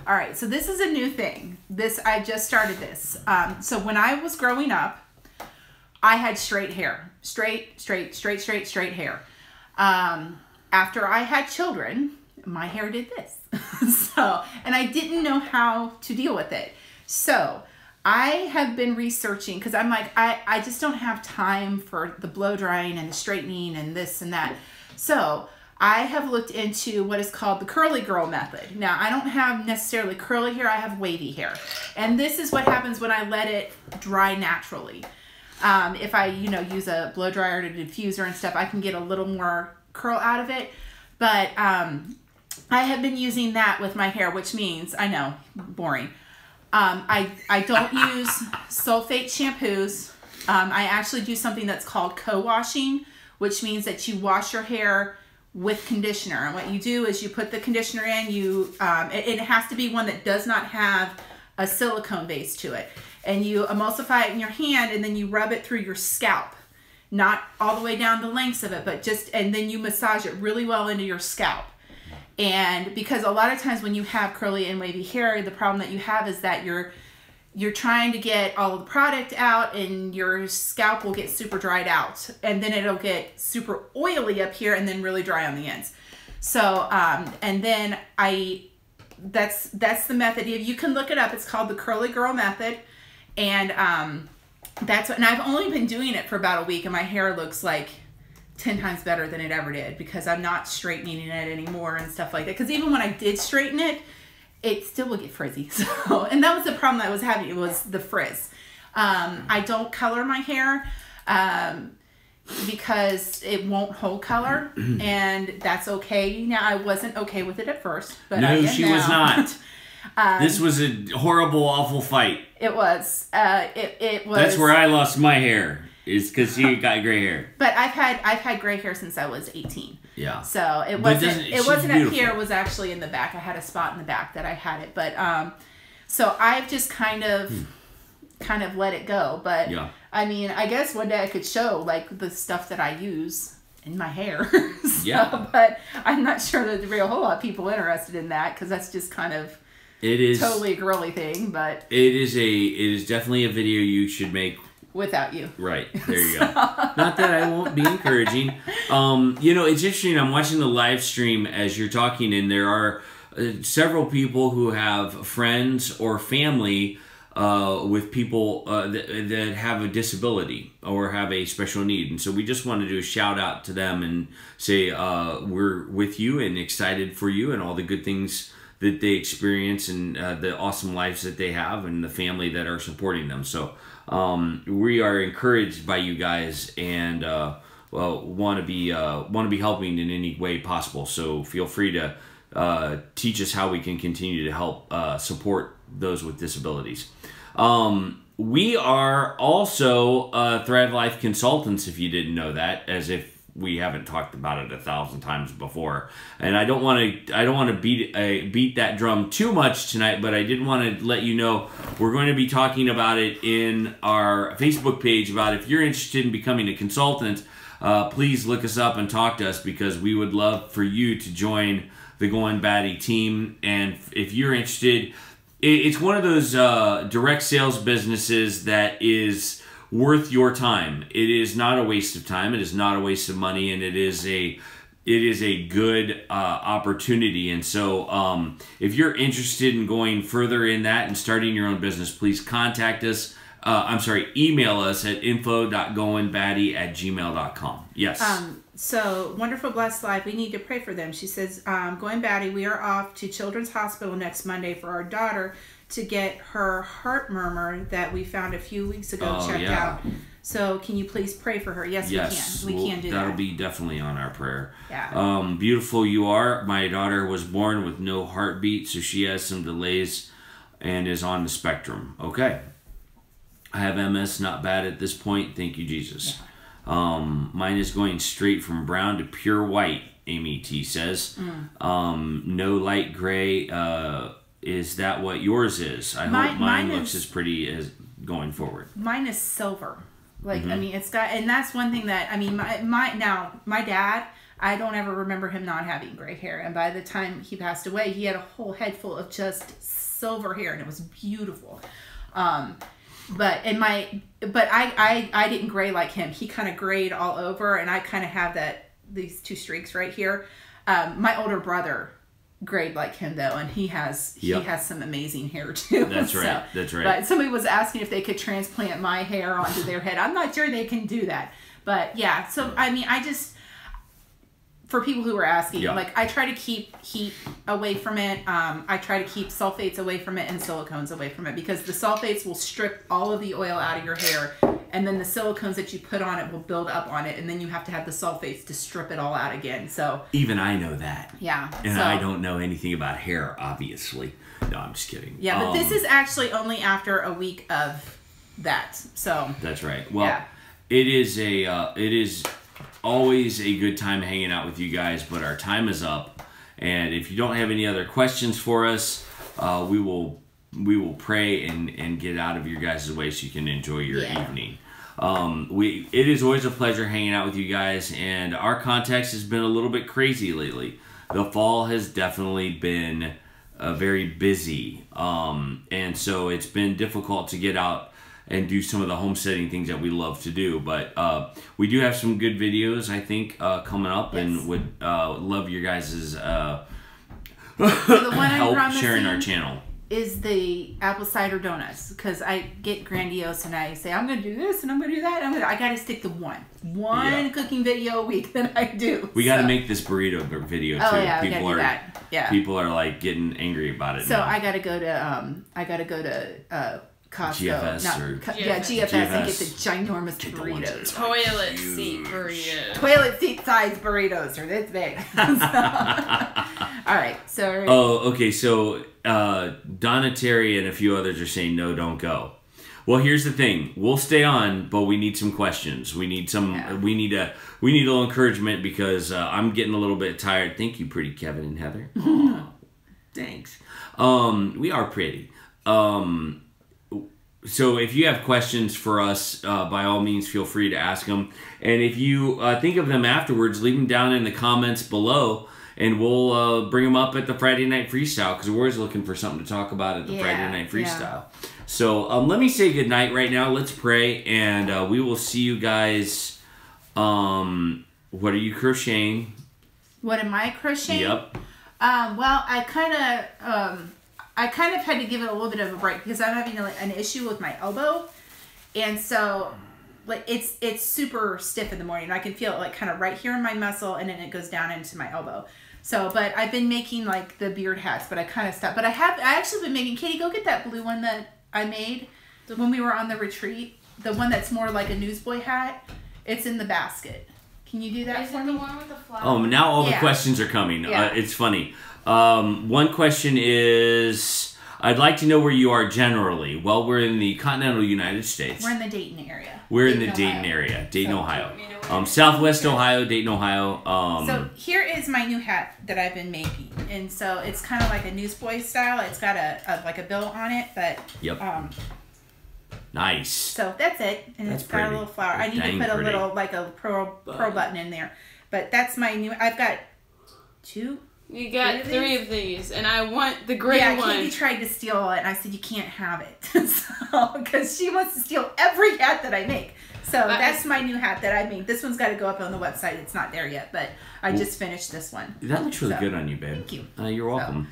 All right, so this is a new thing. I just started this. So when I was growing up, I had straight hair. Straight hair. After I had children, my hair did this. And I didn't know how to deal with it. So I have been researching, because I'm like, I just don't have time for the blow drying and the straightening and this and that. So I have looked into what is called the curly girl method. Now, I don't have necessarily curly hair, I have wavy hair. And this is what happens when I let it dry naturally. If I, use a blow dryer to diffuser and stuff, I can get a little more curl out of it. But I have been using that with my hair, which means, I know, boring. I don't use sulfate shampoos. I actually do something that's called co-washing, which means that you wash your hair with conditioner. And what you do is you put the conditioner in, it has to be one that does not have a silicone base to it. And you emulsify it in your hand, and then you rub it through your scalp. Not all the way down the lengths of it, but and then you massage it really well into your scalp. And because a lot of times when you have curly and wavy hair, the problem that you have is that you're trying to get all of the product out, and your scalp will get super dried out. And then it'll get super oily up here and then really dry on the ends. So, and then that's the method. You can look it up. It's called the curly girl method. And and I've only been doing it for about a week, and my hair looks like 10 times better than it ever did, because I'm not straightening it anymore and stuff like that. Because even when I did straighten it, it still would get frizzy. So, and that was the problem I was having. It was the frizz. I don't color my hair because it won't hold color, and that's okay. Now, I wasn't okay with it at first, but no, I am she now. was not. This was a horrible, awful fight. It was. It was. That's where I lost my hair. Is because you got gray hair. But I've had gray hair since I was 18. Yeah. So it wasn't up here. It was actually in the back. I had a spot in the back that I had it. But so I've just kind of let it go. But yeah. I mean, I guess one day I could show like the stuff that I use in my hair. So, yeah. But I'm not sure that there'll be a whole lot of people interested in that because that's just kind of totally a girly thing. But it is definitely a video you should make. Without you. Right. There you go. Not that I won't be encouraging. You know, it's interesting. I'm watching the live stream as you're talking, and there are several people who have friends or family with people that have a disability or have a special need. And so we just want to do a shout out to them and say we're with you and excited for you and all the good things that they experience and the awesome lives that they have and the family that are supporting them. So we are encouraged by you guys and want to be helping in any way possible. So feel free to teach us how we can continue to help support those with disabilities. We are also Thrive Life consultants, if you didn't know that, as if we haven't talked about it 1,000 times before. And I don't want to beat that drum too much tonight, but I did want to let you know we're going to be talking about it in our Facebook page about if you're interested in becoming a consultant, please look us up and talk to us because we would love for you to join the Goin Batty team. And if you're interested, it's one of those direct sales businesses that is worth your time. It is not a waste of time. It is not a waste of money, and it is a good opportunity. And so, if you're interested in going further in that and starting your own business, please contact us. Email us at info.goinbatty@gmail.com. Yes. So, Wonderful Blessed Life, we need to pray for them. She says, Goin Batty, we are off to Children's Hospital next Monday for our daughter to get her heart murmur that we found a few weeks ago checked out. So can you please pray for her? Yes, we can. We can do that. That'll be definitely on our prayer. Yeah. Beautiful you are. My daughter was born with no heartbeat, so she has some delays and is on the spectrum. Okay. I have MS, not bad at this point. Thank you, Jesus. Yeah. Mine is going straight from brown to pure white, Amy T says. No light gray. Is that what yours is? I hope mine looks as pretty as going forward. Mine is silver. Like, I mean, it's got, and that's one thing that, I mean, my dad, I don't ever remember him not having gray hair. And by the time he passed away, he had a whole head full of just silver hair, and it was beautiful. But I didn't gray like him. He kind of grayed all over, and I kind of have these two streaks right here. My older brother grayed like him though, and he has some amazing hair too. That's right. That's right. But somebody was asking if they could transplant my hair onto their head. I'm not sure they can do that. But yeah, so I mean, for people who are asking, like I try to keep heat away from it. I try to keep sulfates away from it and silicones away from it because the sulfates will strip all of the oil out of your hair, and then the silicones that you put on it will build up on it, and then you have to have the sulfates to strip it all out again. So even I know that. Yeah. And I don't know anything about hair, obviously. No, I'm just kidding. Yeah, but this is actually only after a week of that. So that's right. Well, it is always a good time hanging out with you guys, but our time is up. And if you don't have any other questions for us, we will pray and get out of your guys' way so you can enjoy your evening. It is always a pleasure hanging out with you guys, and our context has been a little bit crazy lately. The fall has definitely been very busy, and so it's been difficult to get out and do some of the homesteading things that we love to do. But we do have some good videos, I think, coming up, and would love your guys' help sharing our channel. is the apple cider donuts, because I get grandiose and I say I'm gonna do this and I'm gonna do that. I gotta stick to one cooking video a week that I do. We got to make this burrito video too. Oh yeah, we gotta do that. Yeah. People are like getting angry about it. So now. I gotta go to Costco, GFS and get the ginormous burritos. Toilet seat burritos. Toilet seat size burritos are this big. All right, so. Oh, okay. So Donna Terry and a few others are saying no, don't go. Well, here's the thing. We'll stay on, but we need some questions. We need some. Yeah. We need a little encouragement because I'm getting a little bit tired. Thank you, pretty Kevin and Heather. Oh, thanks. We are pretty. So if you have questions for us, by all means, feel free to ask them. And if you think of them afterwards, leave them down in the comments below, and we'll bring them up at the Friday Night Freestyle, because we're always looking for something to talk about at the Friday Night Freestyle. Yeah. So let me say goodnight right now. Let's pray, and we will see you guys. What are you crocheting? What am I crocheting? Yep. Well, I kind of had to give it a little bit of a break because I'm having an issue with my elbow, and so like it's super stiff in the morning. I can feel it like kind of right here in my muscle, and then it goes down into my elbow. So, but I've been making like the beard hats, but I kind of stopped. But I actually been making. Katie, go get that blue one that I made when we were on the retreat. The one that's more like a newsboy hat. It's in the basket. Can you do that for me? The one with the flower? Oh, now all the questions are coming. Yeah. It's funny. One question is, I'd like to know where you are generally. Well, we're in the continental United States. We're in the Dayton area. We're in the Dayton area. Dayton, Ohio. Southwest Ohio, Dayton, Ohio. So here is my new hat that I've been making. And so it's kind of like a newsboy style. It's got like a bill on it, but... Yep. Nice. So that's it. And it's got a little flower. I need to put a little, like a pro button in there. But that's my new... I've got two... You got three of these, and I want the gray one. Yeah, Katie tried to steal it, and I said, you can't have it. So, because she wants to steal every hat that I make. So that's my new hat that I made. This one's got to go up on the website. It's not there yet, but I just finished this one. That looks really good on you, babe. Thank you. You're welcome.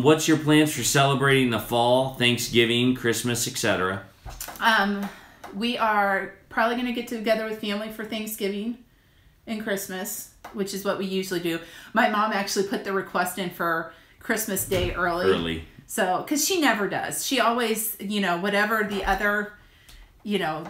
What's your plans for celebrating the fall, Thanksgiving, Christmas, etc.? We are probably going to get together with family for Thanksgiving and Christmas, which is what we usually do. My mom actually put the request in for Christmas Day early. So, because she never does. She always, whatever the other, the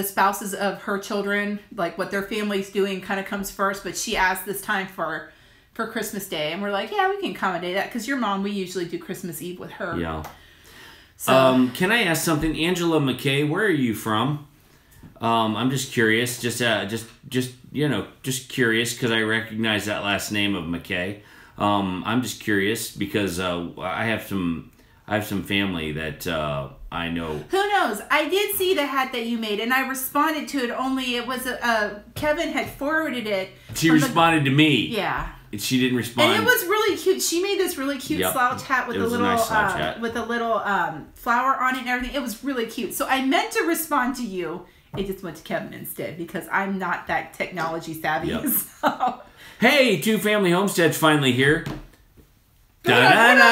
spouses of her children, like what their family's doing kind of comes first. But she asked this time for Christmas Day. And we're like, yeah, we can accommodate that. Because your mom, we usually do Christmas Eve with her. Yeah. So, can I ask something? Angela McKay, where are you from? I'm just curious, just curious because I recognize that last name of McKay. I'm just curious because I have some family that I know. Who knows? I did see the hat that you made, and I responded to it. Only it was Kevin had forwarded it. She responded to me. Yeah. She didn't respond. And it was really cute. She made this really cute slouch hat with a little nice with a little flower on it and everything. It was really cute. So I meant to respond to you. It just went to Kevin instead because I'm not that technology savvy. Yep. So. Hey, Two Family Homestead's finally here. Da-da-da-da.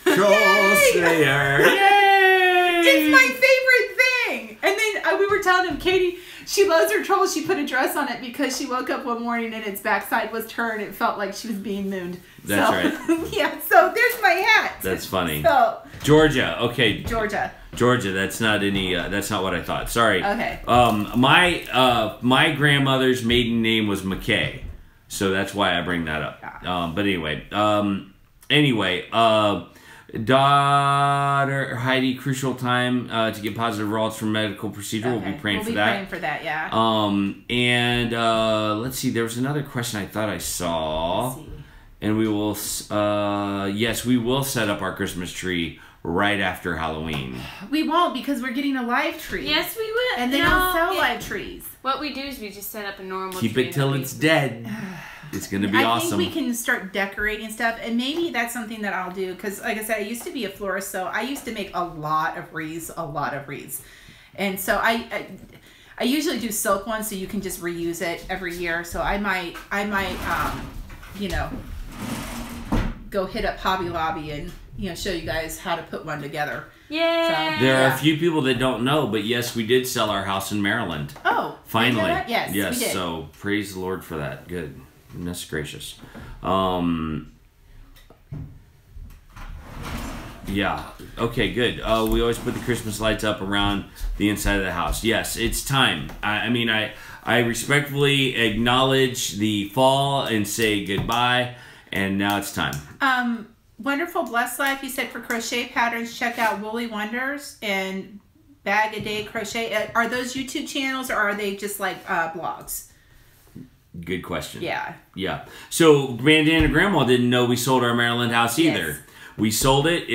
Troll Slayer. Yay! It's my favorite thing. And then we were telling him, Katie, she loves her trolls. She put a dress on it because she woke up one morning and its backside was turned. It felt like she was being mooned. That's right. Yeah, so there's my hat. That's funny. So, Georgia. Okay. Georgia. That's not any. That's not what I thought. Sorry. Okay. My grandmother's maiden name was McKay, so that's why I bring that up. But anyway. Daughter Heidi, crucial time to get positive results from medical procedure. Okay. We'll be praying for that. We'll be praying for that. Yeah. And let's see. There was another question I thought I saw. Let's see. And we will. Yes, we will set up our Christmas tree right after Halloween. We won't because we're getting a live tree. Yes, we will. And they don't sell live trees. What we do is we just set up a normal tree. Keep it till it's dead. It's going to be awesome. I think we can start decorating stuff. And maybe that's something that I'll do. Because like I said, I used to be a florist. So I used to make a lot of wreaths. And so I usually do silk ones so you can just reuse it every year. So I might go hit up Hobby Lobby and show you guys how to put one together. Yeah. So, there are a few people that don't know, but yes, we did sell our house in Maryland. Oh, finally. Yes, we did. So praise the Lord for that. Goodness gracious. Yeah. Okay, good. We always put the Christmas lights up around the inside of the house. Yes, it's time. I respectfully acknowledge the fall and say goodbye, and now it's time. Wonderful Blessed Life, you said for crochet patterns, check out Woolly Wonders and Bag a Day Crochet. Are those YouTube channels or are they just like blogs? Good question. Yeah. Yeah. So Bandana Grandma didn't know we sold our Maryland house either. Yes. We sold it.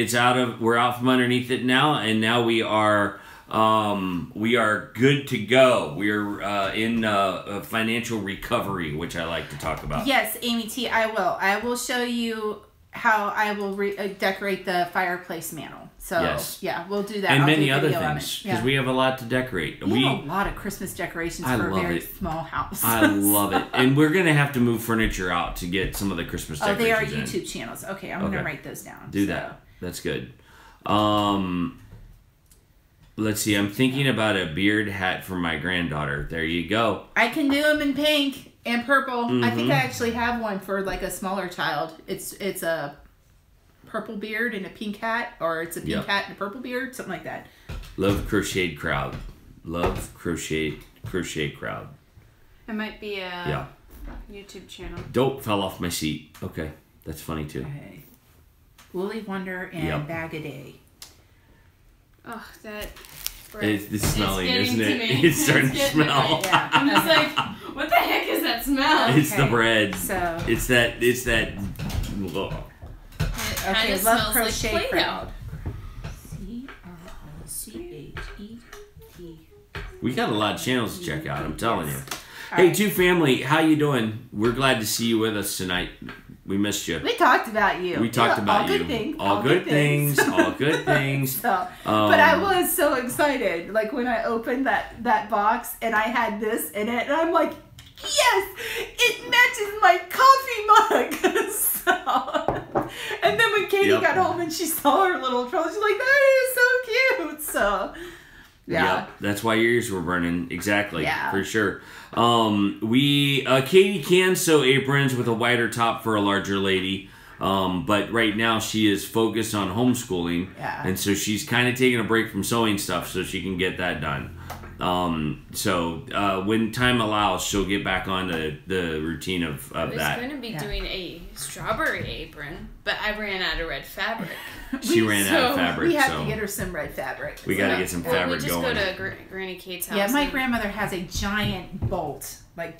We're out from underneath it now, and now we are good to go. We're in a financial recovery, which I like to talk about. Yes, Amy T, I will. I will show you how I will decorate the fireplace mantle. So, yes. Yeah, we'll do that. And many other things, because we have a lot to decorate. We have a lot of Christmas decorations for a very small house. I love it. And we're going to have to move furniture out to get some of the Christmas decorations they are YouTube channels. Okay, I'm going to write those down. Do that. That's good. Let's see. I'm thinking about a beard hat for my granddaughter. There you go. I can do them in pink and purple. Mm-hmm. I think I actually have one for like a smaller child. It's a purple beard and a pink hat, or it's a pink hat and a purple beard, something like that. Love crocheted crowd. Love crochet crowd. It might be a YouTube channel. Dope fell off my seat. Okay, that's funny too. Okay. Woolly Wonder and Bag a Day. Oh, that. It's smelling, isn't it? It's starting to smell. Yeah. I'm just like, what the heck is that smell? It's the bread. So it's that. Ugh. Okay, Love Crochet like Crowd. CROCHET. We got a lot of channels to check out. I'm telling you. Hey, Two Family, how you doing? We're glad to see you with us tonight. We missed you. We talked about you. We talked about you. Good things. All good things. All good things. But I was so excited, like when I opened that box and I had this in it, and I'm like, yes, it matches my coffee mug. And then when Katie got home and she saw her little troll, she's like, that is so cute. So yeah, that's why your ears were burning. Exactly. For sure. Katie can sew aprons with a wider top for a larger lady. But right now she is focused on homeschooling. And so she's kind of taking a break from sewing stuff so she can get that done. When time allows, she'll get back on the routine of that. I was going to be doing a strawberry apron, but I ran out of red fabric. She ran out of fabric. We have to get her some red fabric. We got to get some fabric going. We just go to Granny Kate's house. Yeah, my grandmother has a giant bolt, like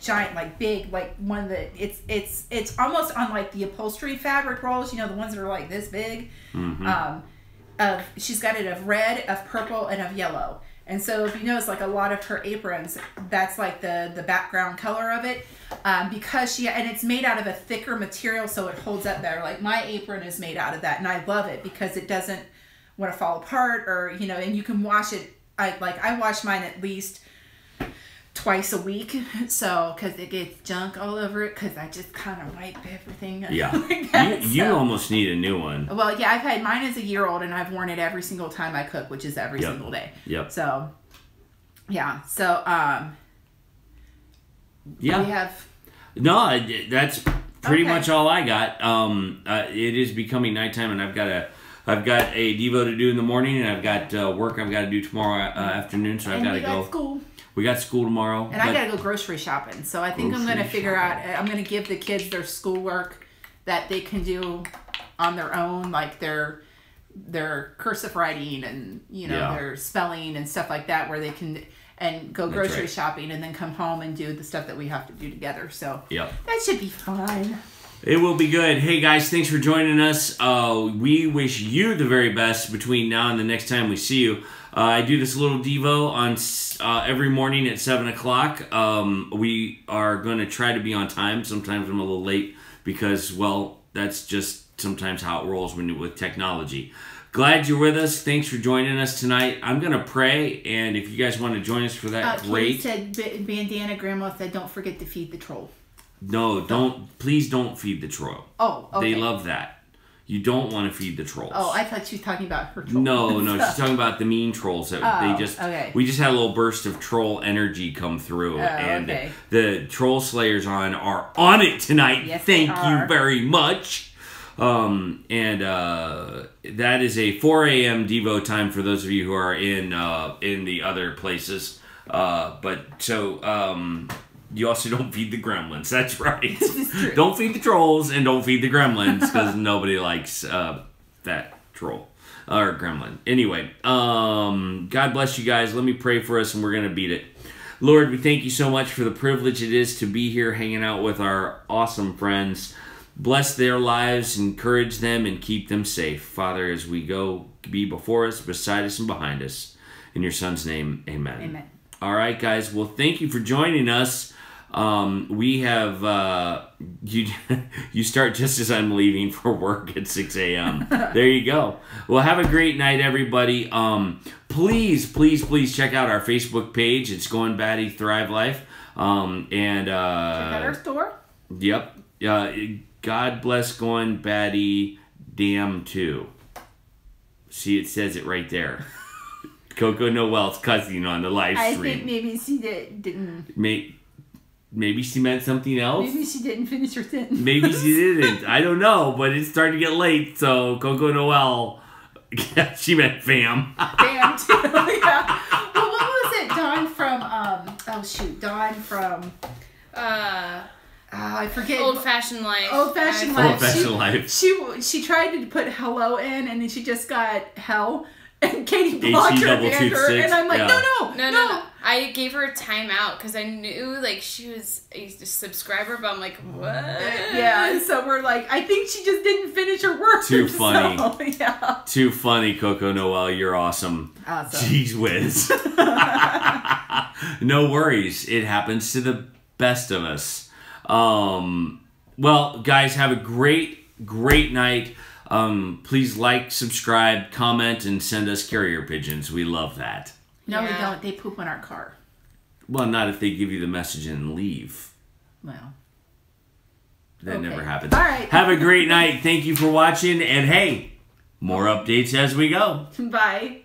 big, like one that it's almost on like the upholstery fabric rolls. You know, the ones that are like this big. Mm-hmm. She's got it of red, of purple, and of yellow. And so if you notice, like a lot of her aprons, that's like the background color of it, because and it's made out of a thicker material, so it holds up better. Like my apron is made out of that, and I love it because it doesn't want to fall apart, or and you can wash it. I wash mine at least twice a week, so because it gets junk all over it, because I just kind of wipe everything. Yeah, like that, you almost need a new one. Well, yeah, I've had mine is a year old, and I've worn it every single time I cook, which is every single day. Yep. So, yeah. So, we have. No, that's pretty much all I got. It is becoming nighttime, and I've got a Devo to do in the morning, and I've got work I've got to do tomorrow afternoon, so I've got to go. School. We got school tomorrow. And I got to go grocery shopping. So I think I'm going to figure out, I'm going to give the kids their schoolwork that they can do on their own, like their cursive writing and, their spelling and stuff like that, where they can go grocery shopping and then come home and do the stuff that we have to do together. So that should be fun. It will be good. Hey guys, thanks for joining us. We wish you the very best between now and the next time we see you. I do this little Devo on every morning at 7 o'clock. We are going to try to be on time. Sometimes I'm a little late because, well, that's just sometimes how it rolls with technology. Glad you're with us. Thanks for joining us tonight. I'm going to pray, and if you guys want to join us for that, great. Said Bandana Grandma said, don't forget to feed the troll. No, please don't feed the troll. Oh, okay. They love that. You don't want to feed the trolls. Oh, I thought she was talking about her trolls. No, she's talking about the mean trolls. That we just had a little burst of troll energy come through, and the troll slayers are on it tonight. Yes, Thank you very much. That is a 4 a.m. Devo time for those of you who are in the other places. You also don't feed the gremlins. That's right. This is true. Don't feed the trolls and don't feed the gremlins because nobody likes that troll or gremlin. Anyway, God bless you guys. Let me pray for us and we're going to beat it. Lord, we thank you so much for the privilege it is to be here hanging out with our awesome friends. Bless their lives, encourage them, and keep them safe. Father, as we go, be before us, beside us, and behind us. In your Son's name, amen. Amen. All right, guys. Well, thank you for joining us. We have, you start just as I'm leaving for work at 6 a.m. There you go. Well, have a great night, everybody. Please check out our Facebook page. It's Goin Batty Thrive Life. Check out our store. Yep. God bless Goin Batty Damn 2. See, it says it right there. Coco Noel's cussing on the live stream. I think maybe she didn't. Maybe she meant something else. Maybe she didn't finish her sentence. Maybe she didn't. I don't know, but it's starting to get late, so Coco Noel, she meant fam. Fam too. Yeah. Well, what was it? Dawn from Dawn from I forget. Old Fashioned Life. Old Fashioned Life. Old Fashioned Life. She tried to put hello in, and then she just got hell. And Katie blocked her, and I'm like, no. I gave her a timeout because I knew like she was a subscriber, but I'm like, what? Yeah, so we're like, I think she just didn't finish her work. Too funny. So, yeah. Too funny, Coco Noel. You're awesome. Awesome. Jeez whiz. No worries. It happens to the best of us. Well, guys, have a great night. Please like, subscribe, comment, and send us carrier pigeons. We love that. No, we don't. They poop on our car. Well, not if they give you the message and leave. Well. That never happens. All right. Have a great night. Thank you for watching. And hey, more updates as we go. Bye.